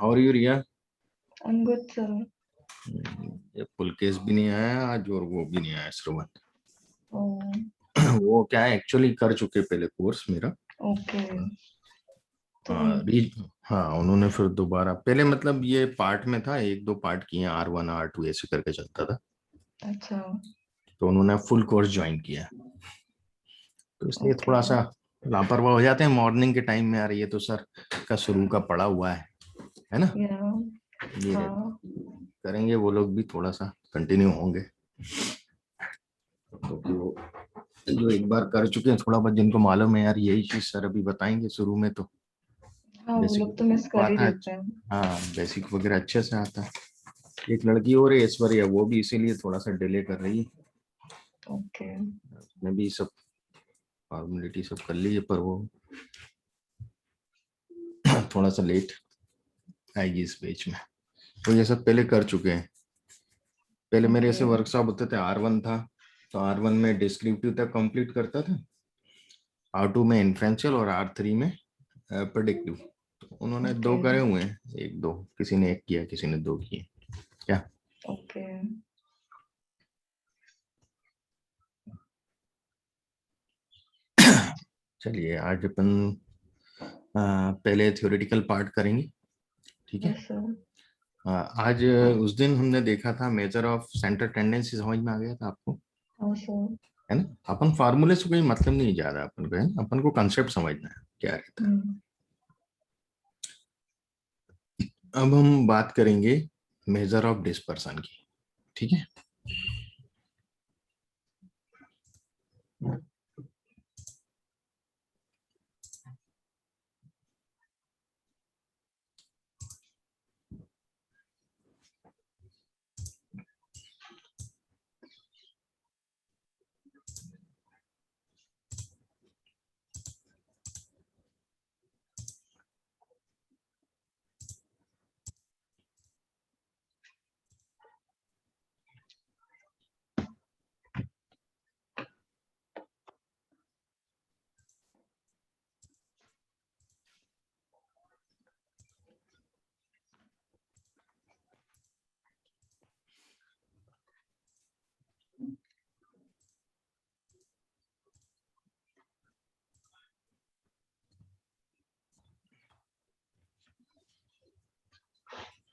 How are you Riya? I'm good, sir. ये पुलकेश भी नहीं आया आज और वो भी नहीं आया श्रवण। Oh, वो क्या है, एक्चुअली कर चुके पहले कोर्स मेरा। okay. तो हाँ हाँ, उन्होंने फिर दोबारा पहले मतलब ये पार्ट में था, एक दो पार्ट किए, R1 R2 ऐसे करके चलता था। अच्छा, तो उन्होंने फुल कोर्स ज्वाइन किया, तो इसलिए ओके। थोड़ा सा लापरवाह हो जाते हैं मॉर्निंग के टाइम में। यार ये तो सर का शुरू का पड़ा हुआ है ना। या ये हाँ, करेंगे वो लोग भी, थोड़ा सा कंटिन्यू होंगे क्योंकि वो जो एक बार कर चुके हैं थोड़ा बहुत, जिनको मालूम है यार यही चीज सर अभी बताएंगे शुरू में, तो हाँ, वो बेसिक लोग तो मिस कर ही आता है। देते हैं। हाँ, बेसिक वगैरह अच्छे से आता है। एक लड़की और है ऐश्वर्या, वो भी इसीलिए थोड़ा सा डिले कर रही है। ओके, उसने भी सब फॉर्मेलिटी सब कर ली है, पर वो थोड़ा सा लेट आएगी इस पेज में। तो ये सब पहले कर चुके हैं। पहले मेरे ओके, ऐसे वर्कशॉप होते थे, R1 था तो R1 में डिस्क्रिप्टिव तक कंप्लीट करता था, R2 में इन्फ्रेंशियल और R3 में प्रेडिक्टिव। तो उन्होंने ओके, दो करे हुए हैं, एक दो, किसी ने एक किया किसी ने दो किए क्या। ओके। चलिए आज अपन पहले थ्योरेटिकल पार्ट करेंगे, ठीक है। Yes sir. आज उस दिन हमने देखा था मेजर ऑफ सेंटर टेंडेंसी, समझ में आ गया था आपको, हाँ सर। है ना। अपन फार्मूले से कोई मतलब नहीं ज्यादा अपन को, है ना, अपन को कंसेप्ट समझना है क्या रहता है। हम्म, अब हम बात करेंगे मेजर ऑफ डिस्पर्सन की, ठीक है।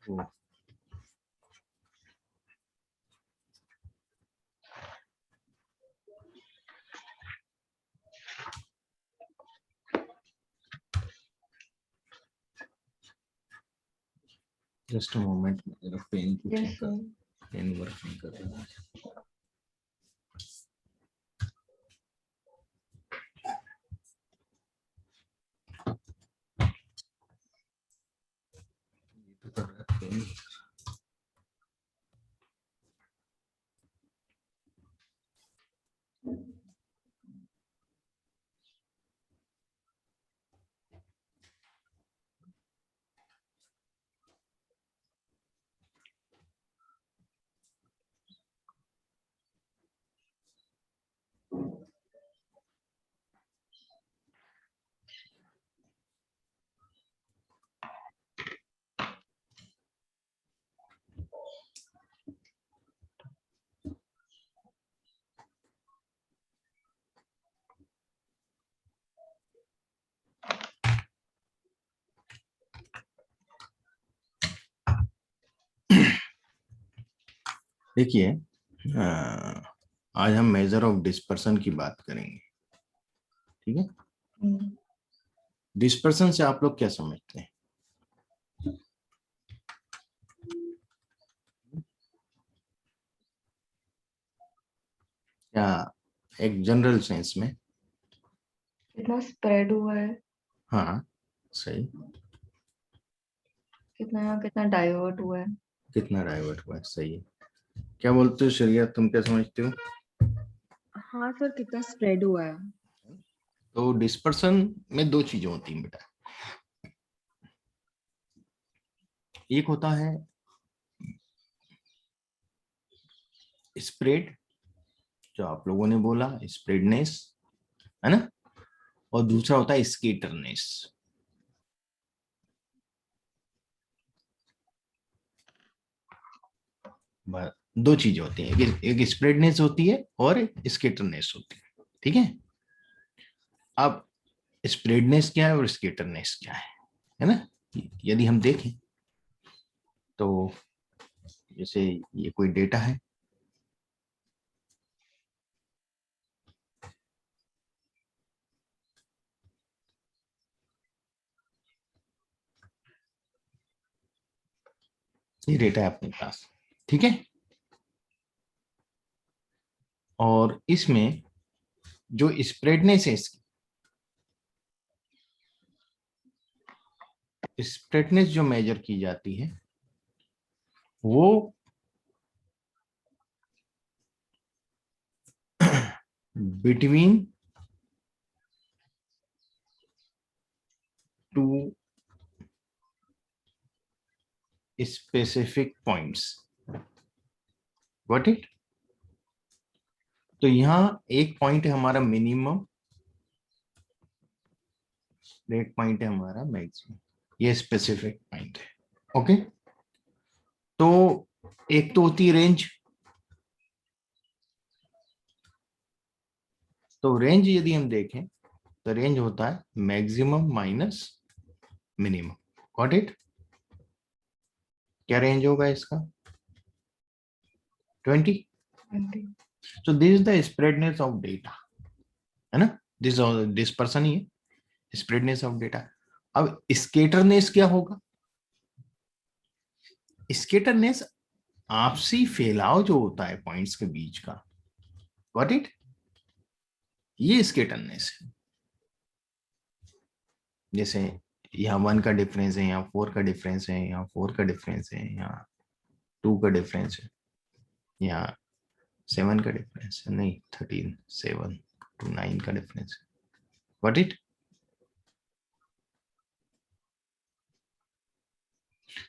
तो जस्ट अ मोमेंट, मेरा पेन को यस ठीक कर, सर। पेन वर्क नहीं कर रहा है। ये तो कर रहा है पेन। देखिए, आज हम मेजर ऑफ डिस्पर्सन की बात करेंगे, ठीक है। हम्म, डिस्पर्सन से आप लोग क्या समझते हैं? क्या एक जनरल सेंस में? कितना स्प्रेड हुआ है, हाँ सही। कितना डाइवर्ट हुआ है। कितना डाइवर्ट हुआ है, सही है। क्या बोलते हो श्रेया, तुम क्या समझते हो? हाँ सर, कितना स्प्रेड हुआ है। तो डिस्पर्सन में दो चीजें होती हैं बेटा। एक होता है स्प्रेड, जो आप लोगों ने बोला स्प्रेडनेस, है ना। और दूसरा होता है स्केटरनेस। दो चीजें होती हैं, एक स्प्रेडनेस होती है और एक स्केटरनेस होती है, ठीक है। अब स्प्रेडनेस क्या है और स्केटरनेस क्या है ना। यदि हम देखें तो जैसे ये कोई डेटा है, ये डेटा है अपने पास, ठीक है। और इसमें जो स्प्रेडनेस है, स्प्रेडनेस जो मेजर की जाती है वो between two specific points, got it. तो यहाँ एक पॉइंट है हमारा मिनिमम, एक पॉइंट है हमारा मैक्सिमम, ये स्पेसिफिक पॉइंट है, ओके। तो एक तो होती है रेंज, तो रेंज यदि हम देखें तो रेंज होता है maximum minus minimum, got it. क्या रेंज होगा इसका? 20। 20. so this is the spreadness of data, है ना। दिस पर्सन ही है स्प्रेडनेस ऑफ डेटा। अब स्केटरनेस क्या होगा? स्केटरनेस आपसी फैलाव जो होता है पॉइंट्स के बीच का, गॉट इट, ये स्केटरनेस है। जैसे यहाँ 1 का डिफरेंस है, यहाँ 4 का डिफरेंस है, यहाँ 4 का डिफरेंस है, यहाँ 2 का डिफरेंस है, यहाँ 7 का डिफरेंस है, नहीं 13 7 to 9 का डिफरेंस है, गॉट इट।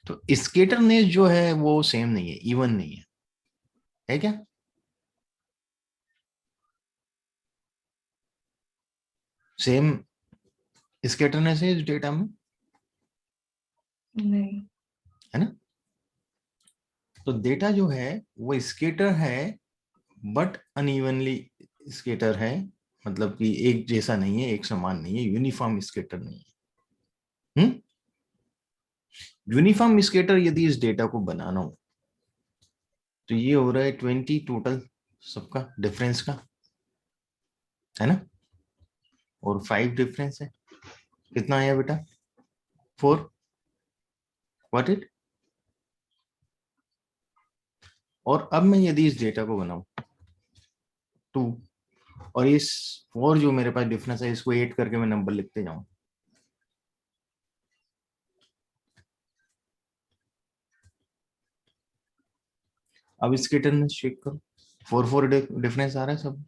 तो स्केटरनेस जो है वो सेम नहीं है, इवन नहीं है क्या? सेम स्केटरनेस है इस डेटा में, नहीं. है ना। तो डेटा जो है वो स्केटर है बट अनइवनली स्केटर है, मतलब कि एक जैसा नहीं है, एक समान नहीं है, यूनिफॉर्म स्केटर नहीं है। यूनिफॉर्म स्केटर यदि इस डेटा को बनाना हो तो ये हो रहा है 20 टोटल सबका डिफरेंस का, है ना। और 5 डिफरेंस है, कितना आया बेटा? 4, व्हाट इट। और अब मैं यदि इस डेटा को बनाऊं 2, और इस 4 जो मेरे पास डिफरेंस है इसको 8 करके मैं नंबर लिखते जाऊं, अब इसके टर्न में चेक करो, 4 डिफरेंस आ रहा है सब।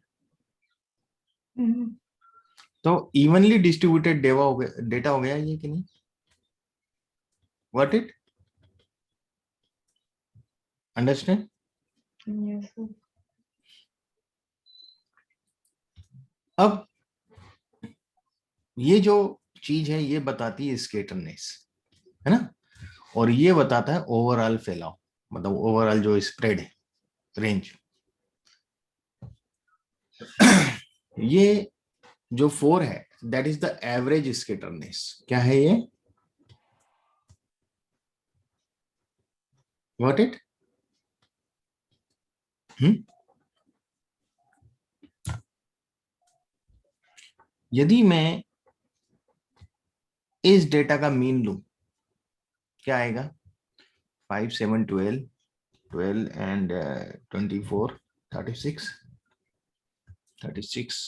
हम्म. तो इवनली डिस्ट्रीब्यूटेड डेटा हो गया ये कि नहीं? What it, understand? Yes, sir. अब ये जो चीज है ये बताती है स्केटरनेस, है ना। और ये बताता है ओवरऑल फैलाव, मतलब ओवरऑल जो स्प्रेड है, रेंज। ये जो 4 है दैट इज द एवरेज स्केटरनेस। क्या है ये? What it? यदि मैं इस डेटा का मीन लूं क्या आएगा? 5 7 12 12 and 24 36 36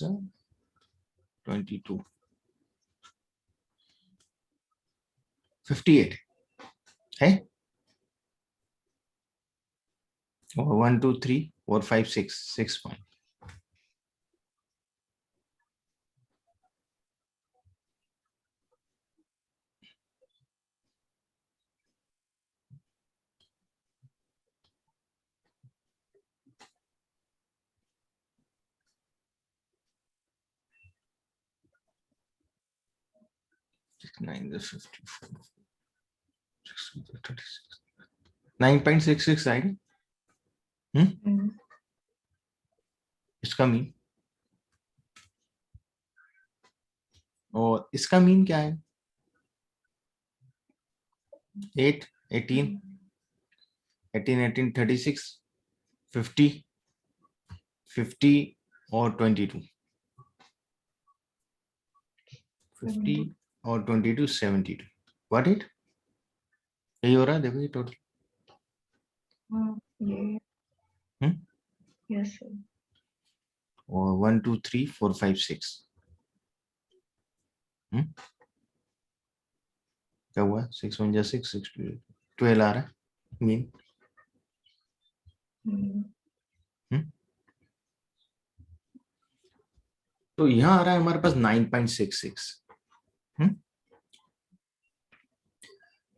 22 58 है, और 1 2 3 4 5 6 पॉइंट। Nine the 54 9.66 आएगा, इसका मीन, और इसका मीन क्या है? 8, 18, 36, 50, 50 और 22, 50 और 22, 72। व्हाट इट, यही हो रहा है, देखो ये टोटल। ये यस सर। और 1 2 3 4 5 6, क्या हुआ? 6 1 जा 6, 6 12 आ रहा है मीन। तो यहां आ रहा है हमारे पास 9.66।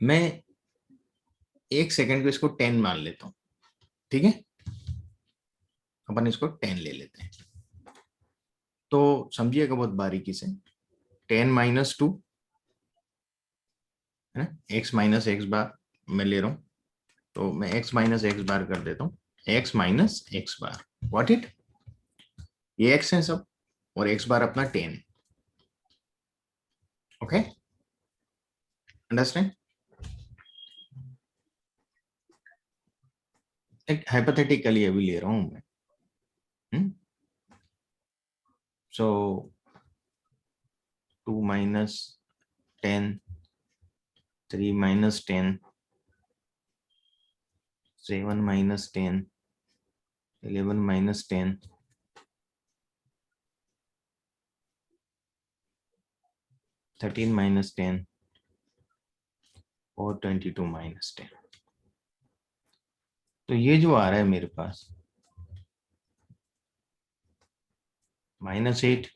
मैं एक सेकंड को इसको 10 मान लेता हूं, ठीक है? अपन इसको 10 ले लेते हैं, तो समझिएगा बहुत बारीकी से। 10 माइनस 2 है ना, x माइनस एक्स बार मैं ले रहा हूं, तो मैं x माइनस एक्स बार कर देता हूं, x minus x bar. What it, ये x है सब, और x बार अपना 10। Okay, understand? एक हाइपोथेटिकली अभी ले रहा हूं मैं। सो 2 minus 10, 3 minus 10, 7 minus 10, 11 minus 10, 13 minus 10 और 22 माइनस 10। तो ये जो आ रहा है मेरे पास -8,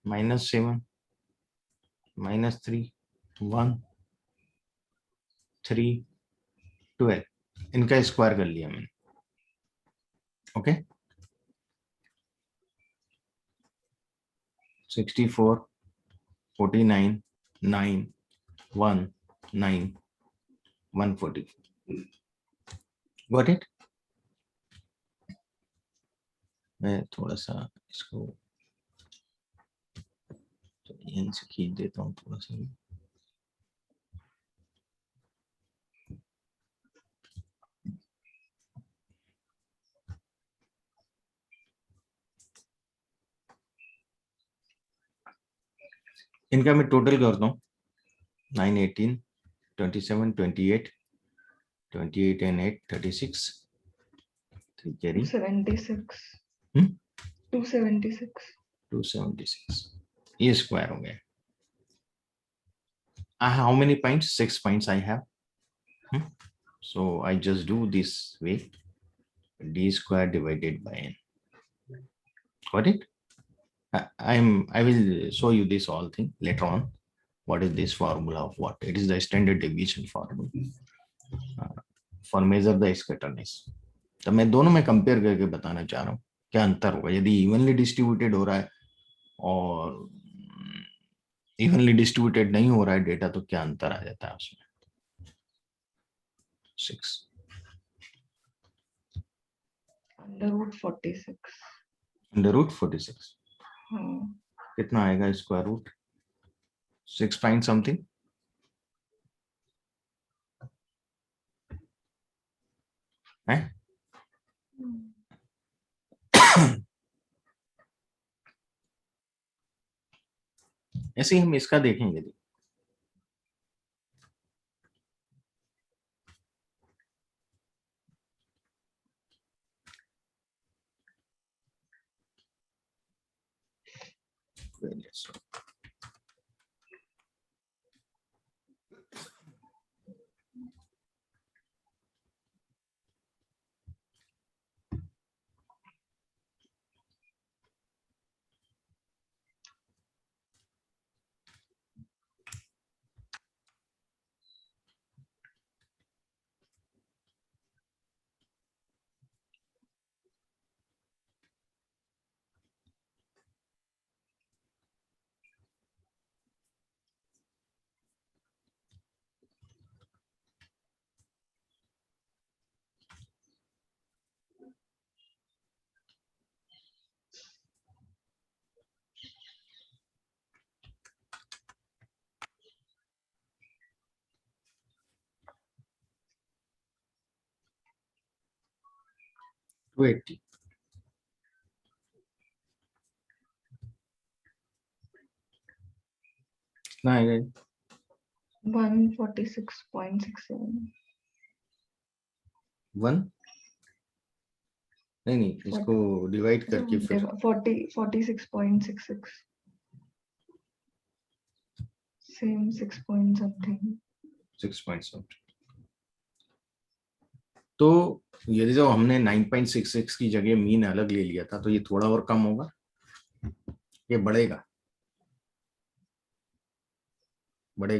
-7, -3, 1, 3, 12, इनका स्क्वायर कर लिया मैंने। ओके, 64, 49, 9, 1, 9, 140। Got it? मैं थोड़ा सा इसको यहीं से खींच देता हूँ थोड़ा सा। इनका मैं टोटल करता हूँ, 9, 18, 27, 28, 28 and 8, 36, 3 carry, 276 hmm? 276 276, ये स्क्वायर हो गया। How many points? 6 points I have. So I just do this way, d square divided by n. Got it? I will show you this all thing later on. What is this formula of what? It is the standard deviation formula for measure the scatterness. तो मैं दोनों में compare करके बताना चाह रहा हूँ क्या अंतर होगा यदि इवनली डिस्ट्रीब्यूटेड हो रहा है और इवनली डिस्ट्रीब्यूटेड नहीं हो रहा है डेटा, तो क्या अंतर आ जाता है उसमें। 6 √46 √46 कितना आएगा स्क्वायर रूट? 6 point something. है ऐसे ही हम इसका देखेंगे। 280 कितना आएगा? 146.67. 1 नहीं, इसको डिवाइड करके फिर 46.66. Same 6 point something. 6 point something. तो यदि जो हमने 9.66 की जगह मीन अलग ले लिया था तो ये थोड़ा और कम होगा, ये बढ़ेगा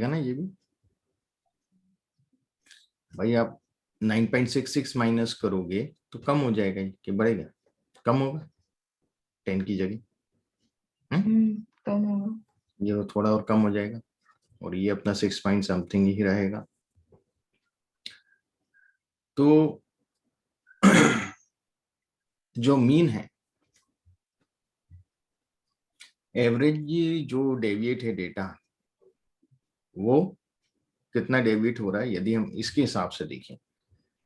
ना ये भी भाई। आप 9.66 माइनस करोगे तो कम हो जाएगा कि बढ़ेगा? कम होगा 10 की जगह। कम होगा, ये थोड़ा और कम हो जाएगा और ये अपना 6 पॉइंट समथिंग ही रहेगा। तो जो मीन है, एवरेज जो डेविएट है डेटा, वो कितना डेविएट हो रहा है यदि हम इसके हिसाब से देखें,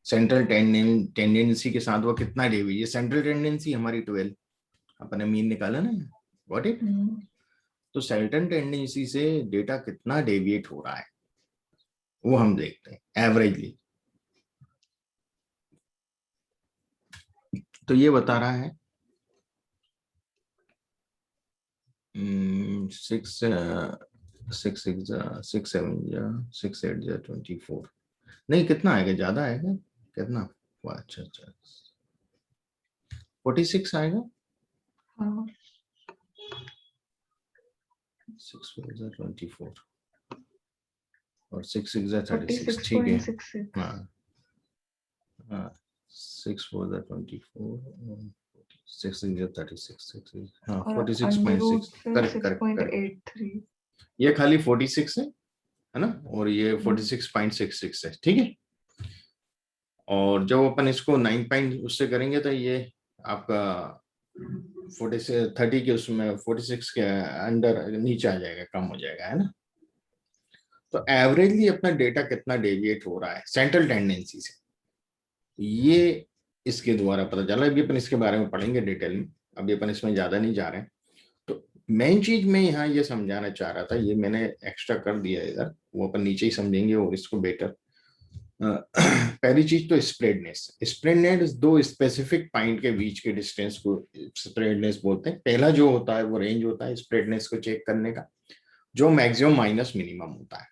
सेंट्रल टेंडेंसी के साथ वो कितना डेविएट। ये सेंट्रल टेंडेंसी हमारी 12 अपने मीन निकाला ना, गॉट इट। तो सेंट्रल टेंडेंसी से डेटा कितना डेविएट हो रहा है वो हम देखते हैं एवरेजली। तो ये बता रहा है 6 6 6 7 6 8 नहीं, कितना आएगा? ज्यादा आएगा कितना? अच्छा 46 आएगा। हाँ 6 4 24 और 6 6 36, ठीक है। 46.66. हाँ 6 4 24 6 6 36 हाँ और 46.6, फिर करेक्ट करेक्ट करेक्ट। 6.83. ये खाली 46 है ना, और ये 46.66 है, ठीक है। और जब अपन इसको 9 पॉइंट उससे करेंगे तो ये आपका 30 के उसमें 46 के अंडर नीचे आ जाएगा, कम हो जाएगा, है ना। तो एवरेजली अपना डेटा कितना डेविएट हो रहा है सेंट्रल टेंडेंसी से, ये इसके द्वारा पता चला। अभी अपन इसके बारे में पढ़ेंगे डिटेल में, अभी अपन इसमें ज्यादा नहीं जा रहे हैं। तो मेन चीज मैं यहाँ ये समझाना चाह रहा था, ये मैंने एक्स्ट्रा कर दिया इधर, वो अपन नीचे ही समझेंगे और इसको बेटर। पहली चीज तो स्प्रेडनेस दो स्पेसिफिक पॉइंट के बीच के डिस्टेंस को स्प्रेडनेस बोलते हैं। पहला जो होता है वो रेंज होता है स्प्रेडनेस को चेक करने का, जो मैक्सिमम माइनस मिनिमम होता है।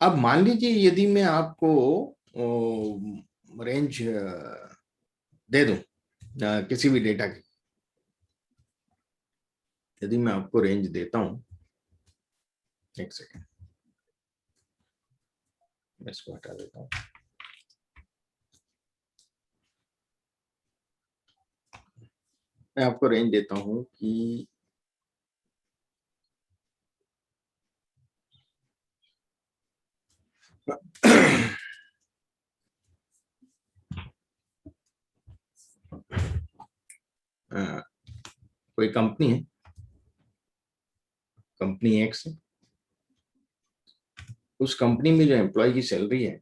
अब मान लीजिए यदि मैं आपको रेंज दे दूं किसी भी डेटा की, यदि मैं आपको रेंज देता हूं, एक सेकेंड मैं इसको हटा देता हूं। मैं आपको रेंज देता हूं कि कोई कंपनी है, कंपनी एक्स है। उस कंपनी में जो एम्प्लॉय की सैलरी है,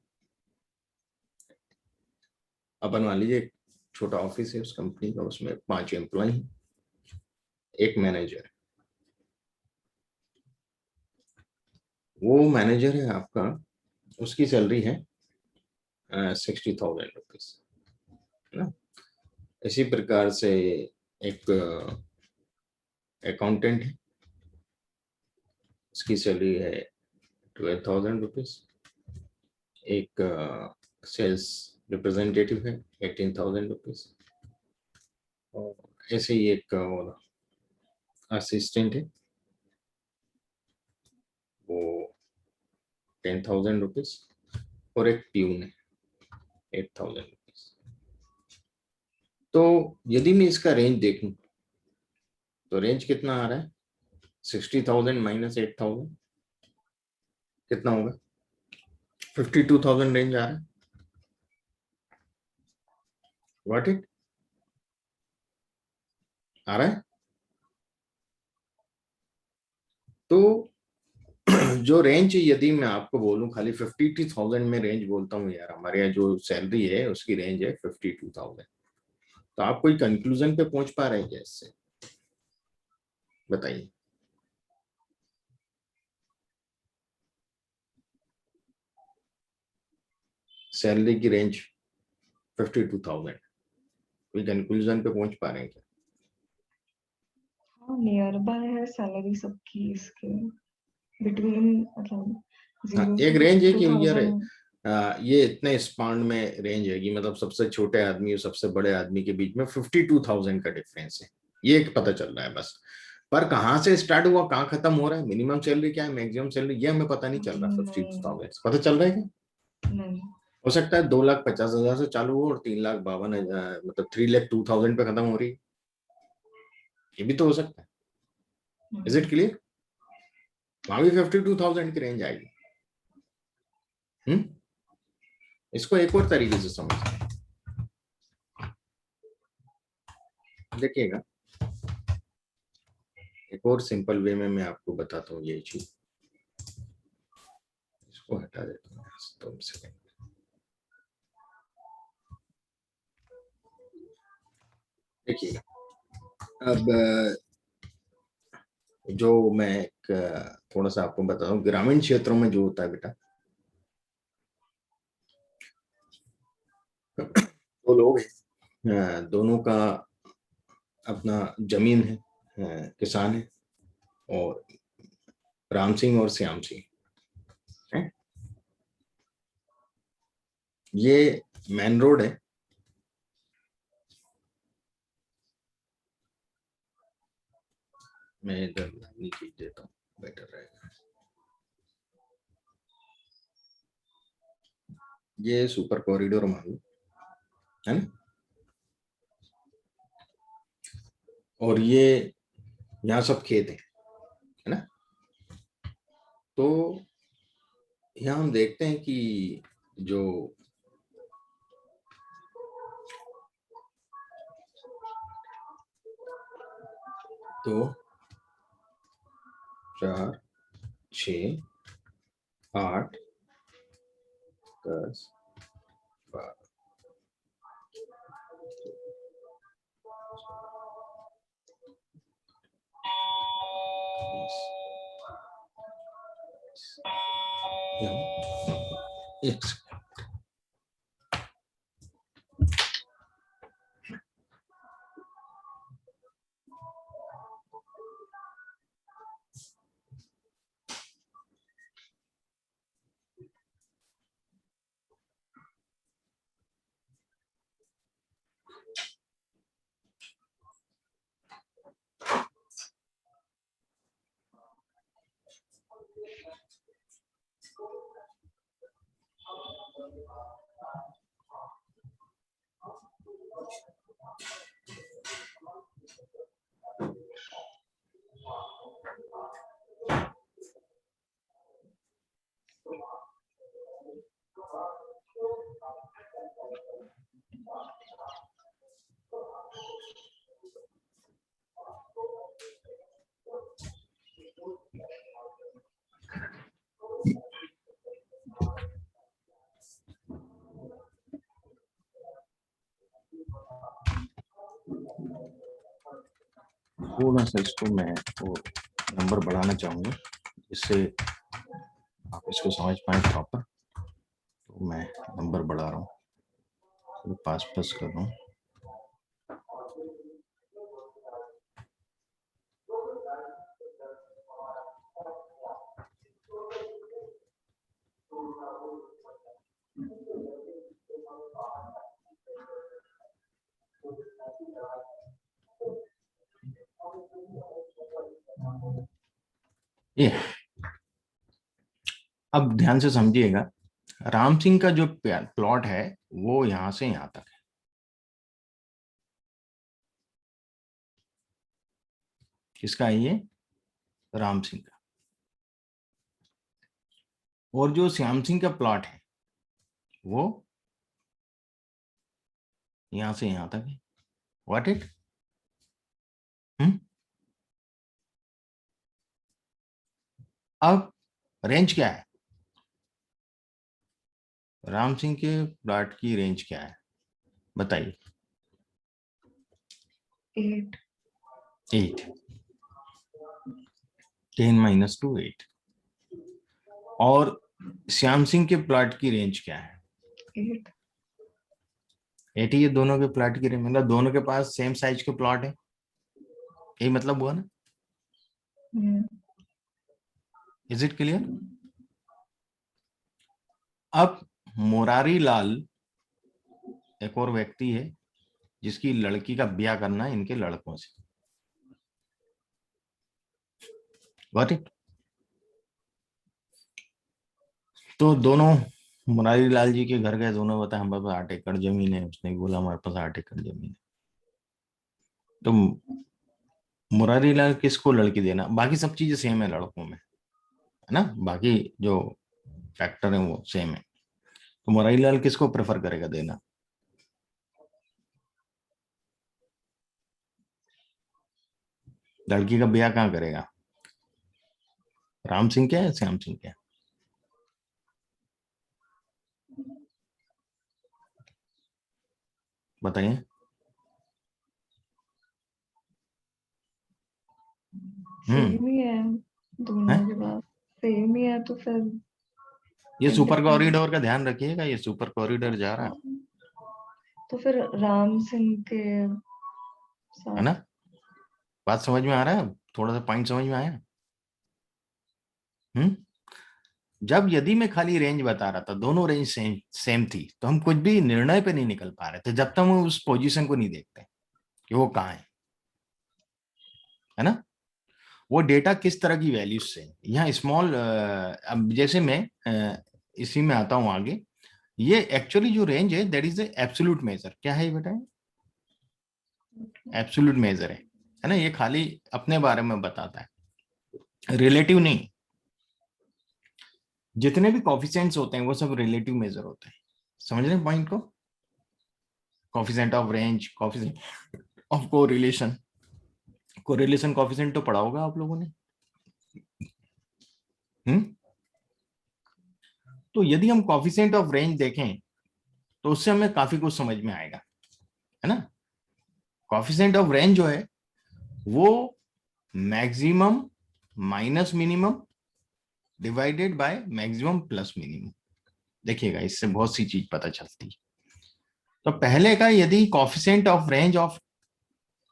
अपन मान लीजिए एक छोटा ऑफिस है उस कंपनी का, उसमें 5 एम्प्लॉय हैं, एक मैनेजर है। वो मैनेजर है आपका, उसकी सैलरी है 60,000 रुपीज, है ना। इसी प्रकार से एक अकाउंटेंट है, उसकी सैलरी है 12,000 रुपीज। एक सेल्स रिप्रेजेंटेटिव है 18,000 रुपीज। और ऐसे ही एक असिस्टेंट है, वो 10,000 रुपीज। और एक प्यून है 8,000 रुपीज। तो यदि मैं इसका रेंज देखूं तो रेंज कितना आ रहा है? 60,000 माइनस 8,000 कितना होगा? 52,000 रेंज आ रहा है। व्हाट इट आ रहा है। तो जो रेंज यदि मैं आपको बोलूं खाली 52,000 में रेंज बोलता हूँ यार, हमारे यहाँ जो सैलरी है उसकी रेंज है 52,000। तो आप कोई कंक्लूजन पे पहुंच पा रहे हैं क्या इससे, बताइए। सैलरी की रेंज 52,000, कोई कंक्लूजन पे पहुंच पा रहे हैं क्या? हाँ नियर बाय है सैलरी सबकी इसके, बिटवीन मतलब हाँ, 0 एक से रेंज है कि यार 52,000। ये इतने स्पान में रेंज है कि मतलब सबसे छोटे आदमी और सबसे बड़े आदमी के बीच में 52,000 का डिफरेंस है, ये एक पता चल रहा है बस। पर कहाँ से स्टार्ट हुआ कहाँ खत्म हो रहा है, मिनिमम सैलरी क्या है, मैक्सिमम सैलरी, ये हमें पता नहीं चल रहा। नहीं 52,000 पता चल रहा है क्या? नहीं। हो सकता है 2,50,000 से चालू हो और 3,52,000 मतलब 3,02,000 पे खत्म हो रही है, ये भी तो हो सकता है। Is it clear? वहां भी 52,000 की रेंज आएगी। इसको एक और तरीके से समझ देखिएगा, एक और सिंपल वे में मैं आपको बताता हूँ ये चीज। इसको हटा देता हूँ तो सेकंड। देखिएगा, अब जो मैं एक थोड़ा सा आपको बताता हूँ, ग्रामीण क्षेत्रों में जो होता है बेटा, वो लोग दोनों का अपना जमीन है, किसान है, और राम सिंह और श्याम सिंह है। ये मेन रोड है, मैं इधर नीचे देता हूँ, बेटर रहेगा। ये सुपर कॉरिडोर मान लो, है ना, और ये यहाँ सब खेत है ना। तो यहाँ हम देखते हैं कि जो तो 4, 6, 8, 10, 12, 20, एक थोड़ा सा इसको मैं वो नंबर बढ़ाना चाहूंगा, जिससे आप इसको समझ पाए प्रॉपर। तो मैं नंबर बढ़ा रहा हूँ, तो पास पास कर रहा हूँ। ये अब ध्यान से समझिएगा, राम सिंह का जो प्लॉट है वो यहां से यहां तक है, किसका है ये, राम सिंह का। और जो श्याम सिंह का प्लॉट है वो यहां से यहां तक है। व्हाट इट, अब रेंज क्या है, राम सिंह के प्लॉट की रेंज क्या है बताइए। 8. 8, 10 - 2 8। और श्याम सिंह के प्लॉट की रेंज क्या है? 8. 8 ही है दोनों के प्लॉट की रेंज, मतलब दोनों के पास सेम साइज के प्लॉट है, यही मतलब हुआ ना? Is it clear? अब मुरारी लाल एक और व्यक्ति है जिसकी लड़की का ब्याह करना है इनके लड़कों से, गॉट इट? तो दोनों मुरारी लाल जी के घर गए, दोनों बताए हमारे पास 8 एकड़ जमीन है, उसने बोला हमारे पास 8 एकड़ जमीन है। तो मुरारी लाल किसको लड़की देना? बाकी सब चीजें सेम है लड़कों में, है ना, बाकी जो फैक्टर है वो सेम है, तो मुरारी लाल किसको प्रेफर करेगा देना? लड़की का ब्याह कहाँ करेगा? राम सिंह क्या है, श्याम सिंह क्या है? बताइए। सेम ही है दोनों है? के पास, सेम ही है तो फिर ये सुपर इंडिपेंडेंट। कॉरिडोर का ध्यान रखिएगा, ये सुपर कॉरिडोर जा रहा तो फिर राम सिंह के है ना? साथ। बात समझ में आ रहा है? थोड़ा सा पॉइंट समझ में आया? हम्म। जब यदि मैं खाली रेंज बता रहा था, दोनों रेंज सेम सेम थी, तो हम कुछ भी निर्णय पे नहीं निकल पा रहे थे जब तक हम उस पोजीशन को नहीं देखते कि वो कहाँ है ना? वो डेटा किस तरह की वैल्यूज से, यहाँ स्मॉल, अब जैसे मैं इसी में आता हूं आगे, ये एक्चुअली जो रेंज है दैट इज एब्सोल्यूट मेजर। क्या है ये बेटा? एब्सोल्यूट मेजर है ना? ये खाली अपने बारे में बताता है, रिलेटिव नहीं। जितने भी कॉफिशिएंट्स होते हैं वो सब रिलेटिव मेजर होते हैं, समझ रहे हैं पॉइंट को? Coefficient of range, coefficient of correlation, correlation coefficient तो पढ़ा होगा आप लोगों ने। हम्म। तो यदि हम कॉफिशिएंट ऑफ रेंज देखें तो उससे हमें काफी कुछ समझ में आएगा, है ना? कॉफिशिएंट ऑफ रेंज जो है वो maximum minus minimum divided by maximum plus minimum. देखिएगा इससे बहुत सी चीज पता चलती है। तो पहले का यदि कॉफिशिएंट ऑफ रेंज ऑफ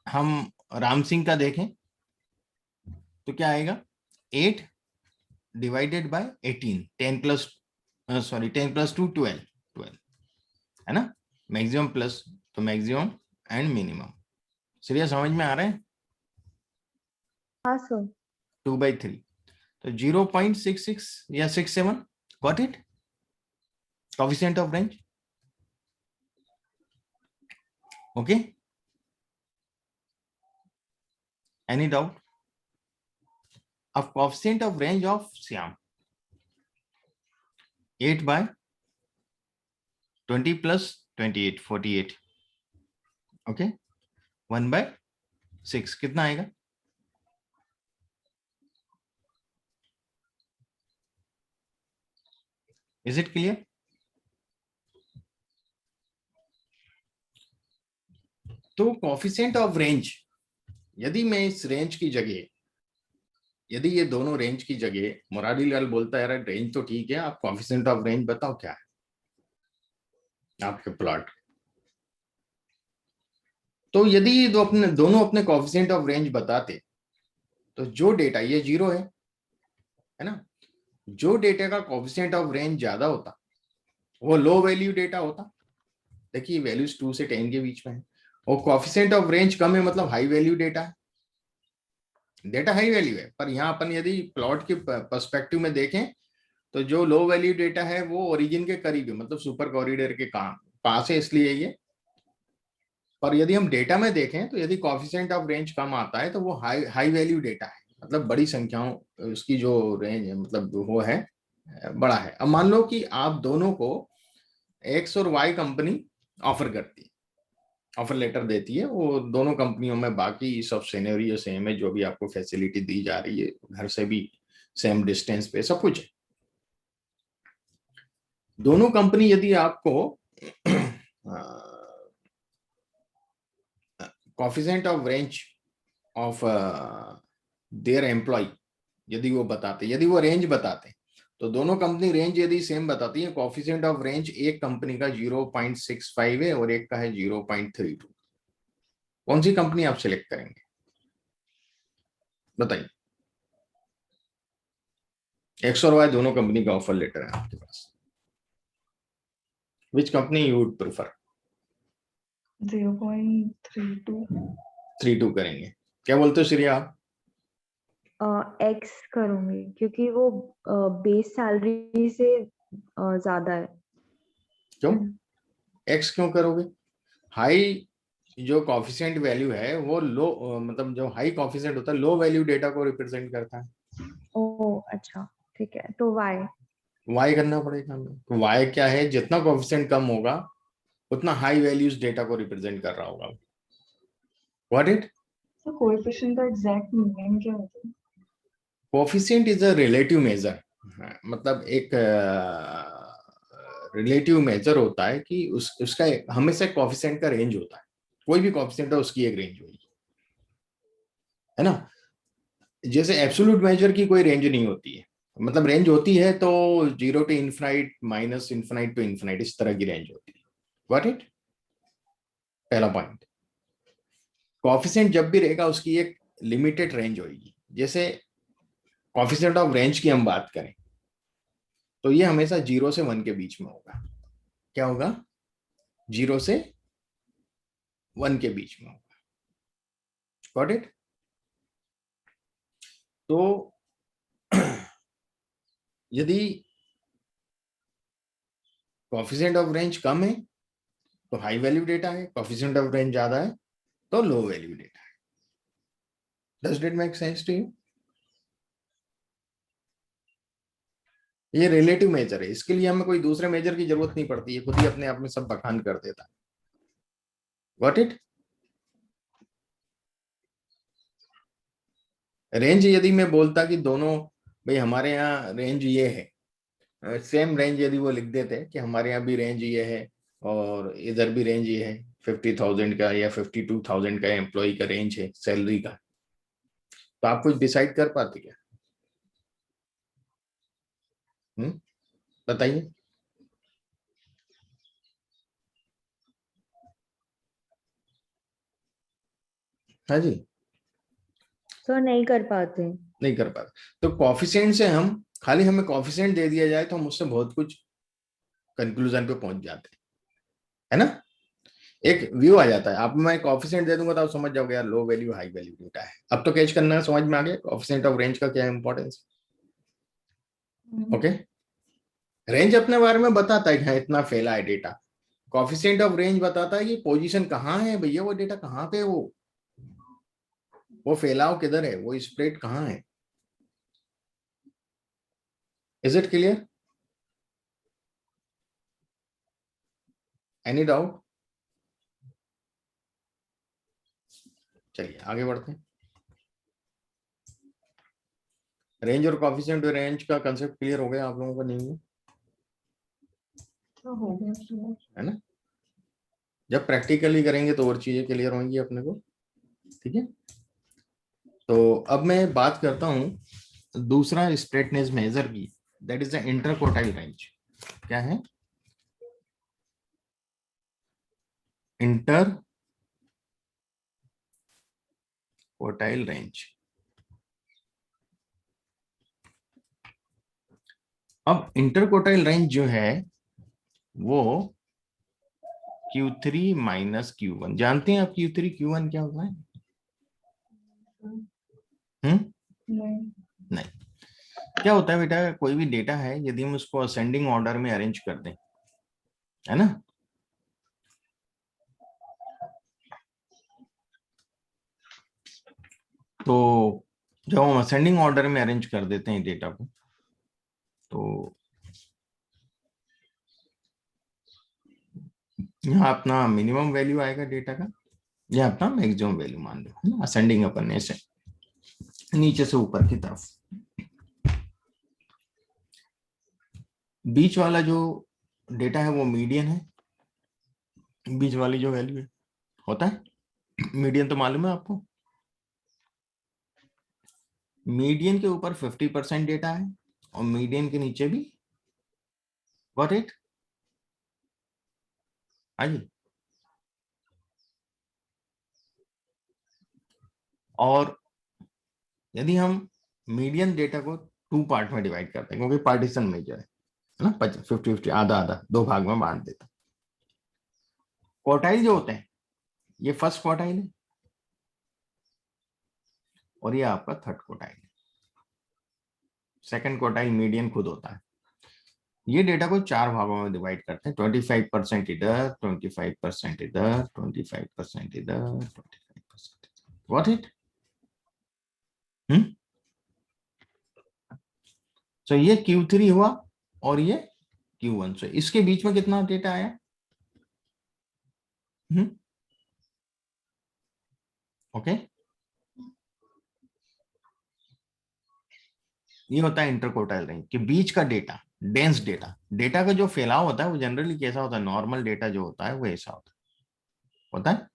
हम राम सिंह का देखें तो क्या आएगा? 8 डिवाइडेड बाय 18, 10 प्लस, सॉरी 10 + 2 12, 12 है ना? मैक्सिमम प्लस, तो मैक्सिमम एंड मिनिमम। चलिए समझ में आ रहे हैं? हाँ सर। 2/3, तो 0.66 या 67, got it? coefficient of range, okay? Any doubt? Of coefficient of range of Siam, 8/20 plus 28, 48, okay? 1/6 कितना आएगा? Is it clear? तो coefficient of range, यदि मैं इस रेंज की जगह, यदि ये दोनों रेंज की जगह मुरारी लाल बोलता है यार रेंज तो ठीक है, आप coefficient of range बताओ क्या है आपके प्लॉट। तो यदि ये दोनों अपने coefficient of range बताते तो जो डेटा, ये 0 है ना? जो डेटा का कोफिशिएंट ऑफ रेंज ज्यादा होता वो लो वैल्यू डेटा होता। देखिए वैल्यूज 2 से 10 के बीच में है, और कोफिशिएंट ऑफ रेंज कम है मतलब हाई वैल्यू डेटा है, डेटा हाई वैल्यू है। पर यहाँ अपन यदि प्लॉट के पर्सपेक्टिव में देखें तो जो लो वैल्यू डेटा है वो ओरिजिन के करीब है, मतलब सुपर कॉरिडोर के काम पास है, इसलिए ये। पर यदि हम डेटा में देखें तो यदि कोफिशिएंट ऑफ रेंज कम आता है तो वो हाई हाई वैल्यू डेटा है, मतलब बड़ी संख्याओं, उसकी जो रेंज है मतलब वो है बड़ा है। अब मान लो कि आप दोनों को एक्स और वाई कंपनी ऑफर करती है, ऑफर लेटर देती है, वो दोनों कंपनियों में बाकी सब सिनेरियो सेम है, जो भी आपको फैसिलिटी दी जा रही है घर से भी सेम डिस्टेंस पे सब कुछ है। दोनों कंपनी यदि आपको coefficient of range of their employ यदि वो बताते, यदि वो रेंज बताते, तो दोनों कंपनी रेंज यदि सेम बताती है, कोफिशिएंट ऑफ रेंज एक कंपनी का 0.65 है और एक का है 0.32, कौन सी कंपनी आप सिलेक्ट करेंगे बताइए? एक्स और वाई दोनों कंपनी का ऑफर लेटर है आपके पास, which company you would prefer? 0.32। 32 करेंगे। क्या बोलते हो श्रेया आप? एक्स करूंगी क्योंकि वो बेस सैलरी से ज्यादा है। क्यों एक्स क्यों करोगे? हाई जो कॉफिशिएंट वैल्यू है वो लो, मतलब जो हाई कॉफिशिएंट होता है लो वैल्यू डेटा को रिप्रेजेंट करता है। ओ अच्छा, ठीक है, तो वाई। वाई करना पड़ेगा हमें, तो वाई क्या है, जितना कॉफिशिएंट कम होगा उतना हाई वैल्यूज डेटा को रिप्रेजेंट कर रहा होगा। What it? तो कोएफिशिएंट का एग्जैक्ट मीनिंग क्या होता है? Coefficient is a relative major, मतलब एक रिलेटिव मेजर होता है कि उसका हमेशा कोफिशिएंट का रेंज होता है, कोई भी कोफिशिएंट है उसकी एक रेंज होगी, है ना। जैसे एब्सोल्यूट मेजर की कोई रेंज नहीं होती है, मतलब रेंज होती है तो 0 to infinite, minus infinite to infinite, इस तरह की रेंज होती है। What it? पहला पॉइंट, कोफिशिएंट जब भी रहेगा उसकी एक लिमिटेड रेंज होगी। जैसे कोफिशिएंट ऑफ रेंज की हम बात करें तो ये हमेशा 0 से 1 के बीच में होगा। क्या होगा? 0 से 1 के बीच में होगा। Got it? तो यदि कोफिशिएंट ऑफ रेंज कम है तो हाई वैल्यू डेटा है, कोफिशिएंट ऑफ रेंज ज्यादा है तो लो वैल्यू डेटा है। Does it make sense to you? ये रिलेटिव मेजर है, इसके लिए हमें कोई दूसरे मेजर की जरूरत नहीं पड़ती है, खुद ही अपने आप में सब बखान कर देता है। Got it? रेंज यदि मैं बोलता कि दोनों, भाई हमारे यहाँ रेंज ये है, सेम रेंज यदि वो लिख देते कि हमारे यहाँ भी रेंज ये है और इधर भी रेंज ये है, 50,000 का या 52,000 का एम्प्लॉय का रेंज है सैलरी का, तो आप कुछ डिसाइड कर पाते क्या? बताइए। हाँ जी, सर नहीं कर पाते। नहीं कर पाते। तो कॉफिशिएंट से हम, खाली हमें कॉफिशिएंट दे दिया जाए तो हम उससे बहुत कुछ कंक्लूजन पे पहुंच जाते हैं, है ना। एक व्यू आ जाता है, आप मैं कॉफिशिएंट दे दूंगा तो आप समझ जाओगे यार low value high value data है। अब तो कैच करना समझ में आ गया कॉफिशिएंट ऑफ रेंज का क्या इंपॉर्टेंस। ओके, रेंज अपने बारे में बताता है कि हाँ इतना फैला है डेटा, कॉफिशिएंट ऑफ रेंज बताता है कि पोजीशन कहाँ है भैया, वो डेटा कहाँ पे है, वो फैलाव किधर है, वो स्प्रेड कहाँ है। Is it clear? Any doubt? चलिए आगे बढ़ते हैं। रेंज और कॉफिशिएंट रेंज का कंसेप्ट क्लियर हो गया आप लोगों को? नहीं हुआ? तो हो गया clear। है ना। जब प्रैक्टिकली करेंगे तो और चीजें क्लियर होंगी अपने को, ठीक है। तो अब मैं बात करता हूं दूसरा स्प्रेडनेस मेजर की, that is the interquartile range. क्या है? Inter quartile range. अब इंटर क्वार्टाइल रेंज जो है वो Q3 माइनस Q1, जानते हैं आप Q3 Q1 क्या होता है? हम्म? नहीं। नहीं। क्या होता है बेटा, कोई भी डेटा है यदि हम उसको असेंडिंग ऑर्डर में अरेंज कर दें, है ना, तो जब हम असेंडिंग ऑर्डर में अरेंज कर देते हैं डेटा को, तो यहाँ अपना मिनिमम वैल्यू आएगा डेटा का, यह अपना मैक्सिमम वैल्यू मान लो, है ना, असेंडिंग अपन ऐसे नीचे से ऊपर की तरफ। बीच वाला जो डेटा है वो मीडियन है, बीच वाली जो वैल्यू है होता है, मीडियन तो मालूम है आपको, मीडियन के ऊपर 50% डेटा है और मीडियन के नीचे भी, गॉट इट? हाँ जी। और यदि हम मीडियन डेटा को 2 पार्ट में डिवाइड करते हैं, क्योंकि पार्टीशन मेजर है ना, 50-50 आधा आधा 2 भाग में बांट देता। क्वार्टाइल जो होते हैं, ये फर्स्ट क्वार्टाइल है और ये आपका थर्ड क्वार्टाइल है। सेकंड क्वार्टाइल मीडियन खुद होता है। ये डेटा को 4 भागों में डिवाइड करते हैं, 25% इधर, 25% इधर, 25% इधर, 25%। What it? सो ये Q3 हुआ और ये Q1। सो इसके बीच में कितना डेटा आया? ओके, ये होता है इंटरक्वार्टाइल रेंज के बीच का डेटा, डेंस डेटा। डेटा का जो फैलाव होता है वो जनरली कैसा होता है? नॉर्मल डेटा जो होता है वो ऐसा होता है।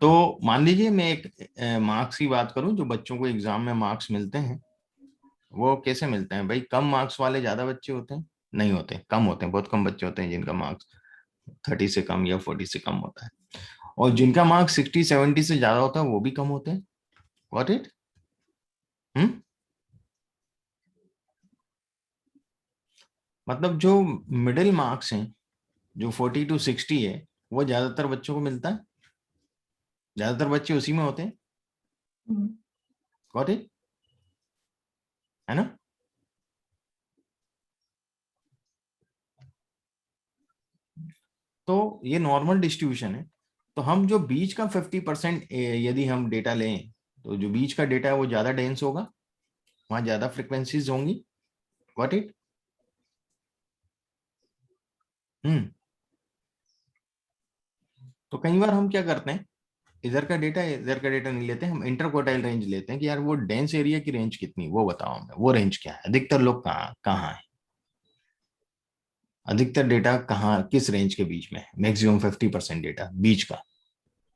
तो मान लीजिए मैं एक मार्क्स की बात करूं, जो बच्चों को एग्जाम में मार्क्स मिलते हैं वो कैसे मिलते हैं भाई? कम मार्क्स वाले ज्यादा बच्चे होते हैं? नहीं होते, कम होते हैं। बहुत कम बच्चे होते हैं जिनका मार्क्स 30 से कम या 40 से कम होता है, और जिनका मार्क्स 60-70 से ज्यादा होता है वो भी कम होते हैं। Got it? मतलब जो मिडिल मार्क्स हैं, जो 40-60 है, वो ज्यादातर बच्चों को मिलता है, ज्यादातर बच्चे उसी में होते हैं। Got it? है ना? तो ये नॉर्मल डिस्ट्रीब्यूशन है। तो हम जो बीच का 50% यदि हम डेटा लें, तो जो बीच का डेटा है वो ज्यादा डेंस होगा, वहां ज्यादा फ्रिक्वेंसीज होंगी। Got it? तो कई बार हम क्या करते हैं, इधर का डेटा नहीं लेते, हम इंटरक्वार्टाइल रेंज लेते हैं कि यार वो डेंस एरिया की रेंज कितनी, वो बताओ हमें, वो रेंज क्या है, अधिकतर लोग कहाँ कहाँ है, अधिकतर डेटा कहाँ किस रेंज के बीच में है, मैक्सिमम 50% डेटा बीच का।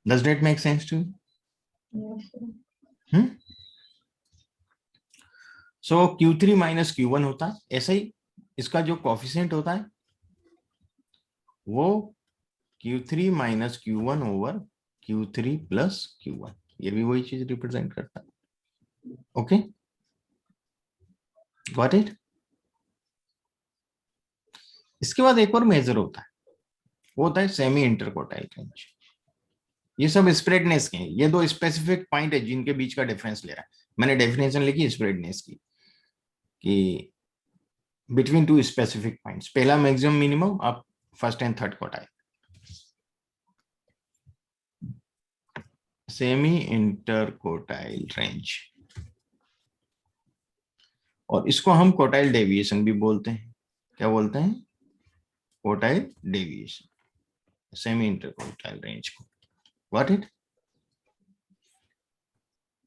Does that make sense to you? So Q3 minus Q1 होता है। ऐसे ही इसका जो कॉफिशिएंट होता है वो Q3 minus Q1 over Q3 plus Q1, ये भी वही चीज रिप्रेजेंट करता है। Okay, got it? इसके बाद एक और मेजर होता है, वो होता है सेमी इंटरक्वार्टाइल रेंज। ये सब स्प्रेडनेस के हैं, ये दो स्पेसिफिक पॉइंट है जिनके बीच का डिफरेंस ले रहा है। मैंने डेफिनेशन लिखी स्प्रेडनेस की कि बिटवीन टू स्पेसिफिक पॉइंट्स, पहला मैक्सिमम मिनिमम, अब first and third quartile, semi interquartile range. और इसको हम क्वार्टाइल डेविएशन भी बोलते हैं। क्या बोलते हैं? Quartile deviation, semi interquartile range को। What it?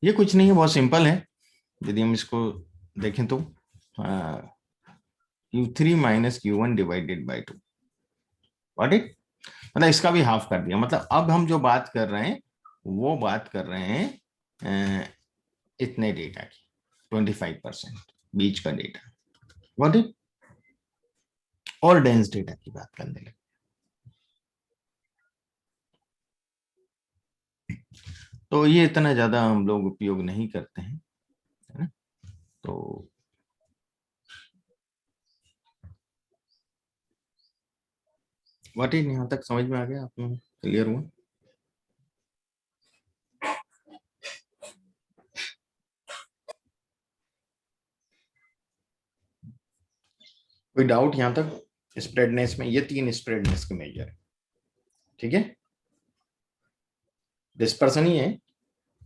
ये कुछ नहीं है, बहुत सिंपल है। यदि हम इसको देखें तो Q3 minus Q1 divided by 2। What it? मतलब इसका भी हाफ कर दिया। मतलब अब हम जो बात कर रहे हैं वो बात कर रहे हैं इतने डेटा की, 25% बीच का डेटा। What it? और डेंस डेटा की बात करने लगे। तो ये इतना ज्यादा हम लोग उपयोग नहीं करते हैं, है ना? तो व्हाट इट, यहां तक समझ में आ गया? आप लोग क्लियर हुआ? कोई डाउट यहां तक? स्प्रेडनेस में ये 3 स्प्रेडनेस के मेजर है, ठीक है? डिस्पर्सन ही है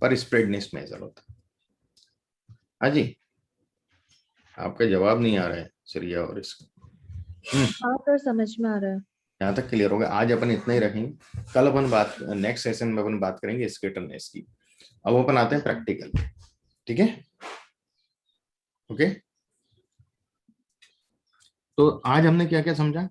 पर स्प्रेडनेस मेजर होता है। हाँ जी, आपका जवाब नहीं आ रहा है श्रिया और इसका। हाँ सर, समझ में आ रहा है। यहाँ तक क्लियर हो गया? आज अपन इतना ही रखेंगे, कल अपन बात, नेक्स्ट सेशन में अपन बात करेंगे स्केटरनेस की। अब अपन आते हैं प्रैक्टिकल, ठीक है? ओके, तो आज हमने क्या क्या समझा?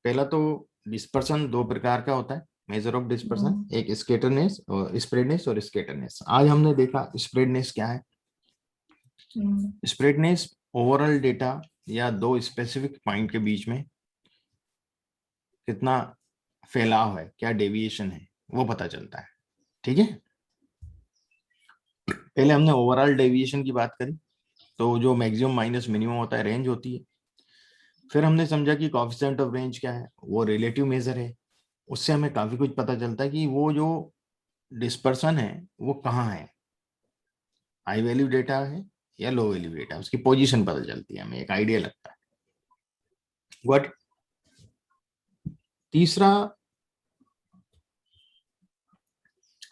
पहला तो डिस्पर्सन दो प्रकार का होता है, मेजर ऑफ डिस्पर्सन, एक स्कैटरनेस और स्प्रेडनेस और स्कैटरनेस। आज हमने देखा स्प्रेडनेस क्या है। स्प्रेडनेस ओवरऑल डेटा या दो स्पेसिफिक पॉइंट के बीच में कितना फैलाव है, क्या डेविएशन है, वो पता चलता है। ठीक है, पहले हमने ओवरऑल डेविएशन की बात करी, तो जो मैक्सिमम माइनस मिनिमम होता है रेंज होती है। फिर हमने समझा कि कोएफिशिएंट ऑफ रेंज क्या है, वो रिलेटिव मेजर है। उससे हमें काफी कुछ पता चलता है कि वो जो डिस्पर्सन है वो कहाँ है, हाई वैल्यू डेटा है या लो वैल्यू डेटा, उसकी पोजीशन पता चलती है, हमें एक आइडिया लगता है। बट तीसरा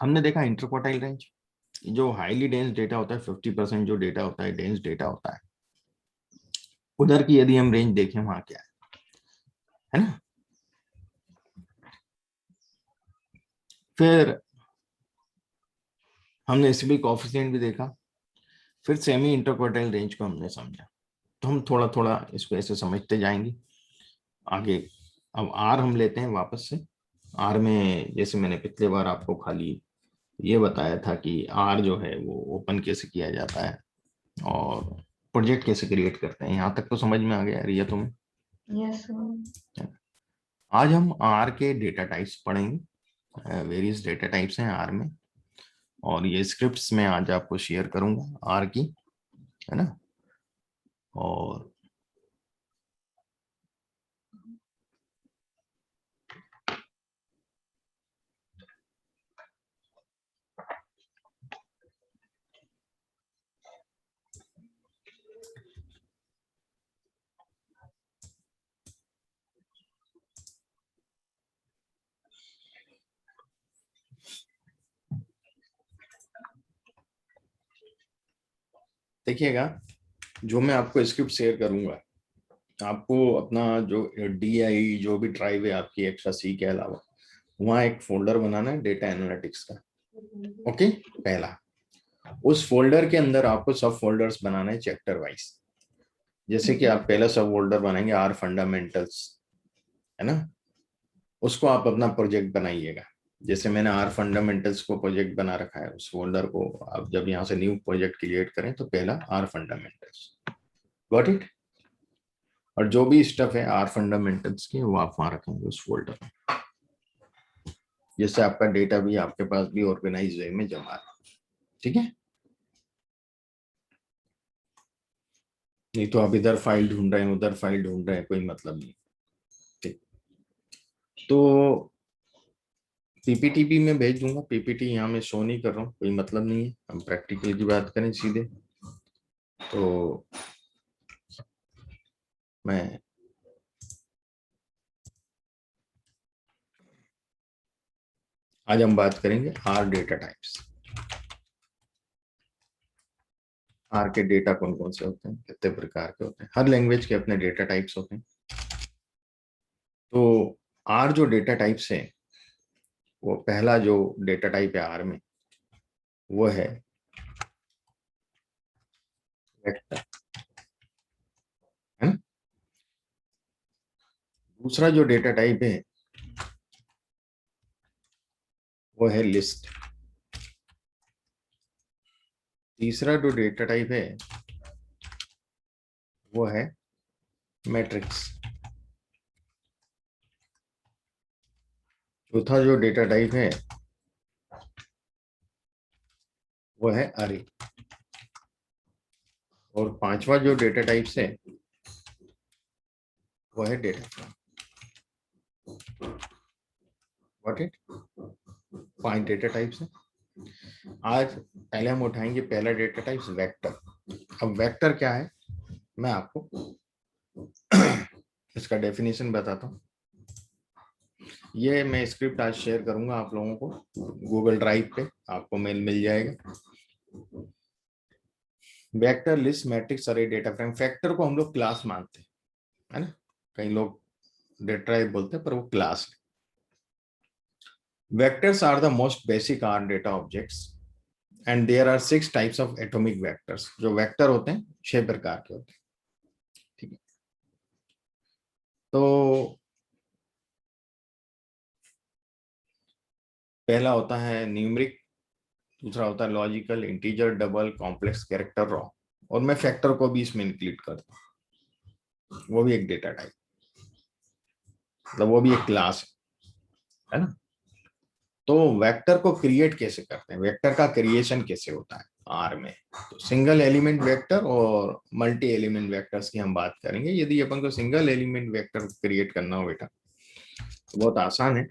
हमने देखा इंटरक्वार्टाइल रेंज, जो हाईली डेंस डेटा होता है, 50% जो डेटा होता है डेंस डेटा होता है, उधर की यदि हम रेंज देखें वहां क्या है ना। फिर हमने इसमें कोएफिशिएंट भी देखा। फिर सेमी इंटरक्वार्टाइल रेंज को हमने समझा। तो हम थोड़ा थोड़ा इसको ऐसे समझते जाएंगे आगे। अब आर हम लेते हैं वापस से। आर में जैसे मैंने पिछले बार आपको खाली ये बताया था कि आर जो है वो ओपन कैसे किया जाता है और प्रोजेक्ट कैसे क्रिएट करते हैं, यहाँ तक तो समझ में आ गया रिया तुम्हें? Yes sir. आज हम आर के डेटा टाइप्स पढ़ेंगे। वेरियस डेटा टाइप्स हैं आर में, और ये स्क्रिप्ट्स मैं आज आपको शेयर करूंगा आर की, है ना। और देखिएगा, जो मैं आपको स्क्रिप्ट शेयर करूंगा, आपको अपना जो DI जो भी ड्राइव है आपकी एक्स्ट्रा सी के अलावा, वहाँ एक फोल्डर बनाना है डेटा एनालिटिक्स का। ओके, पहला उस फोल्डर के अंदर आपको सब फोल्डर्स बनाना है चैप्टर वाइज। जैसे कि आप पहला सब फोल्डर बनाएंगे आर फंडामेंटल्स, है ना, उसको आप अपना प्रोजेक्ट बनाइएगा। जैसे मैंने आर फंडामेंटल्स को प्रोजेक्ट बना रखा है, उस फोल्डर को आप जब यहाँ से न्यू प्रोजेक्ट क्रिएट करें तो पहला आर फंडामेंटल्स, गॉट इट। और जो भी स्टफ है आर फंडामेंटल्स के वो आप वहां रखेंगे उस फोल्डर में, जिससे आपका डेटा भी आपके पास भी ऑर्गेनाइज वे में जमा है। ठीक है, नहीं तो आप इधर फाइल ढूंढ रहे हैं उधर फाइल ढूंढ रहे हैं, कोई मतलब नहीं। ठीक, तो पीपीटी भी मैं भेज दूंगा। पीपीटी यहाँ मैं शो नहीं कर रहा हूँ, कोई मतलब नहीं है, हम प्रैक्टिकल की बात करें सीधे। तो मैं आज हम बात करेंगे आर डेटा टाइप्स। आर के डेटा कौन कौन से होते हैं, कितने प्रकार के होते हैं, हर लैंग्वेज के अपने डेटा टाइप्स होते हैं। तो आर जो डेटा टाइप्स है, वो पहला जो डेटा टाइप है आर में वो है वेक्टर, है ना। दूसरा जो डेटा टाइप है वो है लिस्ट। तीसरा जो डेटा टाइप है वो है मैट्रिक्स। चौथा जो डेटा टाइप है वो है अरे। और पांचवा जो डेटा टाइप्स है वो है data frame. What it, 5 data types है। आज पहले हम उठाएंगे पहला डेटा टाइप्स वेक्टर। अब वेक्टर क्या है मैं आपको इसका डेफिनेशन बताता हूँ। ये मैं स्क्रिप्ट आज शेयर करूंगा आप लोगों को गूगल ड्राइव पे, आपको मेल मिल जाएगा। वेक्टर लिस्ट मैट्रिक्स अरे डेटा फ्रेम। फैक्टर को हम लोग क्लास मानते हैं, है ना, कई लोग डेटा टाइप बोलते हैं पर वो क्लास है। Vectors are the most basic R data objects and there are 6 types of atomic vectors। जो वेक्टर होते हैं 6 प्रकार के होते हैं। ठीक है, तो पहला होता है न्यूमेरिक, दूसरा होता है logical, integer, double, complex, character, raw, और मैं फैक्टर को भी इसमें इंक्लूड करता हूँ, वो भी एक डेटा टाइप, मतलब वो भी एक क्लास है ना। तो वेक्टर को क्रिएट कैसे करते हैं, वेक्टर का क्रिएशन कैसे होता है आर में, तो सिंगल एलिमेंट वेक्टर और मल्टी एलिमेंट वेक्टर्स की हम बात करेंगे। यदि अपन को सिंगल एलिमेंट वेक्टर क्रिएट करना हो बेटा तो बहुत आसान है।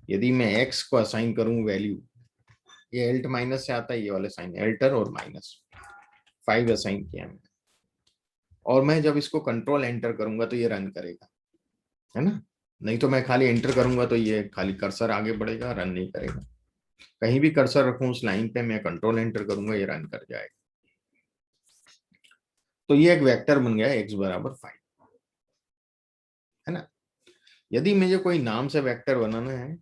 यदि मैं एक्स को असाइन करूं वैल्यू, ये एल्ट माइनस से आता है, ये वाले साइन एल्टर और माइनस 5 असाइन किया मैंने, और मैं जब इसको कंट्रोल एंटर करूंगा तो ये रन करेगा, है ना। नहीं तो मैं खाली एंटर करूंगा तो ये खाली कर्सर आगे बढ़ेगा, रन नहीं करेगा। कहीं भी कर्सर रखूं उस लाइन पे, मैं कंट्रोल एंटर करूंगा, ये रन कर जाएगा। तो ये एक वेक्टर बन गया x बराबर 5, है ना। यदि मुझे कोई नाम से वेक्टर बनाना है,